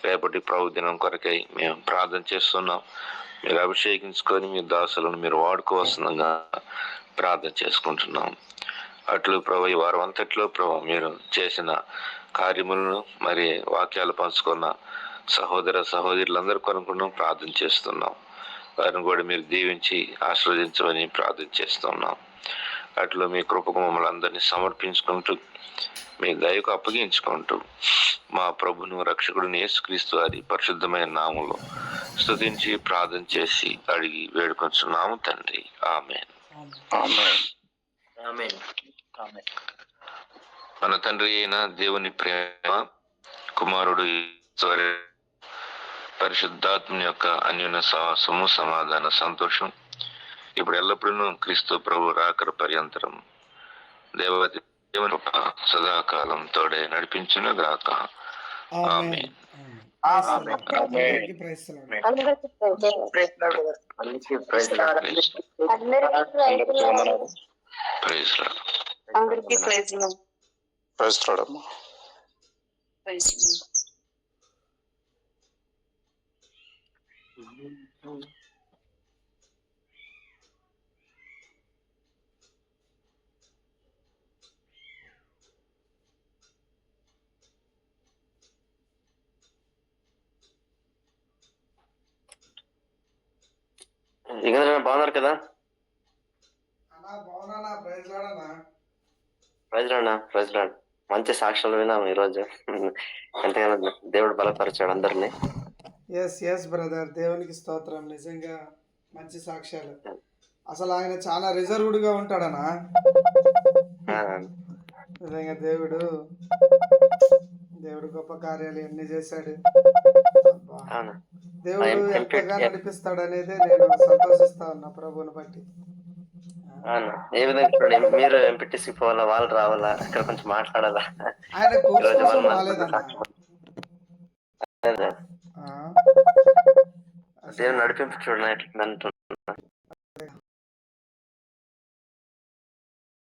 రేపటి ప్రభు దినం కొరకై మేము ప్రార్థన చేస్తున్నాం. మీరు అభిషేకించుకొని మీ దాసులను మీరు వాడుకోవస్తుండగా ప్రార్థన చేసుకుంటున్నాం. అట్లు ప్రభు ఈ వారం అంతట్లో ప్రభు మీరు చేసిన కార్యములను మరి వాక్యాలు పంచుకున్న సహోదర సహోదరులందరూ కొనుక్కున్నాం ప్రార్థన చేస్తున్నాం. వారిని కూడా మీరు దీవించి ఆశీర్వదించమని ప్రార్థన చేస్తున్నాం. అట్లు మీ కృపకు మమ్మల్ని అందరినీ సమర్పించుకుంటూ మీ దయకు అప్పగించుకుంటూ మా ప్రభును రక్షకుడిని యేసుక్రీస్తు వారి పరిశుద్ధమైన నామంలో స్తుతించి ప్రార్థన చేసి అడిగి వేడుకొంచున్నాము తండ్రి. ఆమేన్. మన తండ్రి అయిన దేవుని ప్రేమ, కుమారుడు పరిశుద్ధాత్మని యొక్క అన్యోన్య సహవాసము, సమాధాన, సంతోషం ఇప్పుడు ఎల్లప్పుడూ క్రీస్తు ప్రభు రాకడ పర్యంతరం దేవతి దేవుని సదాకాలం తోడే నడిపించును గాక. ఆమేన్. అందరికీ praise the lord. Praise lord. అందరికీ ప్రైజ్ లార్డ్. ప్రైజ్ లార్డ్ అమ్మా. Praise lord. ఇంకా బాగున్నారు కదా? అన్నా బాగున్నానా? ప్రైజ్ లార్డ్ అన్నా. Praise lord. మంచి సాక్ష్యాలు విన్నాము ఈరోజు. ఎంతగానో దేవుడు బలపరిచాడు అందరినీ. ఎస్ బ్రదర్, దేవునికి స్తోత్రం. నిజంగా మంచి సాక్ష్యాలు. అసలు ఆయన చాలా రిజర్వ్డ్గా ఉంటాడనా. నిజంగా దేవుడు గొప్ప కార్యాలు ఎన్ని చేశాడు. దేవుడు ఎంతగా నడిపిస్తాడు అనేది నేను సంతోషిస్తా ఉన్నా ప్రభువుని బట్టి. ఏ విధంగా మీరు ఎంపీటీసీ పోవాలా, వాళ్ళు రావాలా, అక్కడ కొంచెం మాట్లాడాలా? ఆయన కోసం రాలేదన్నా. దేవుడు నడిపింపు చూడండి.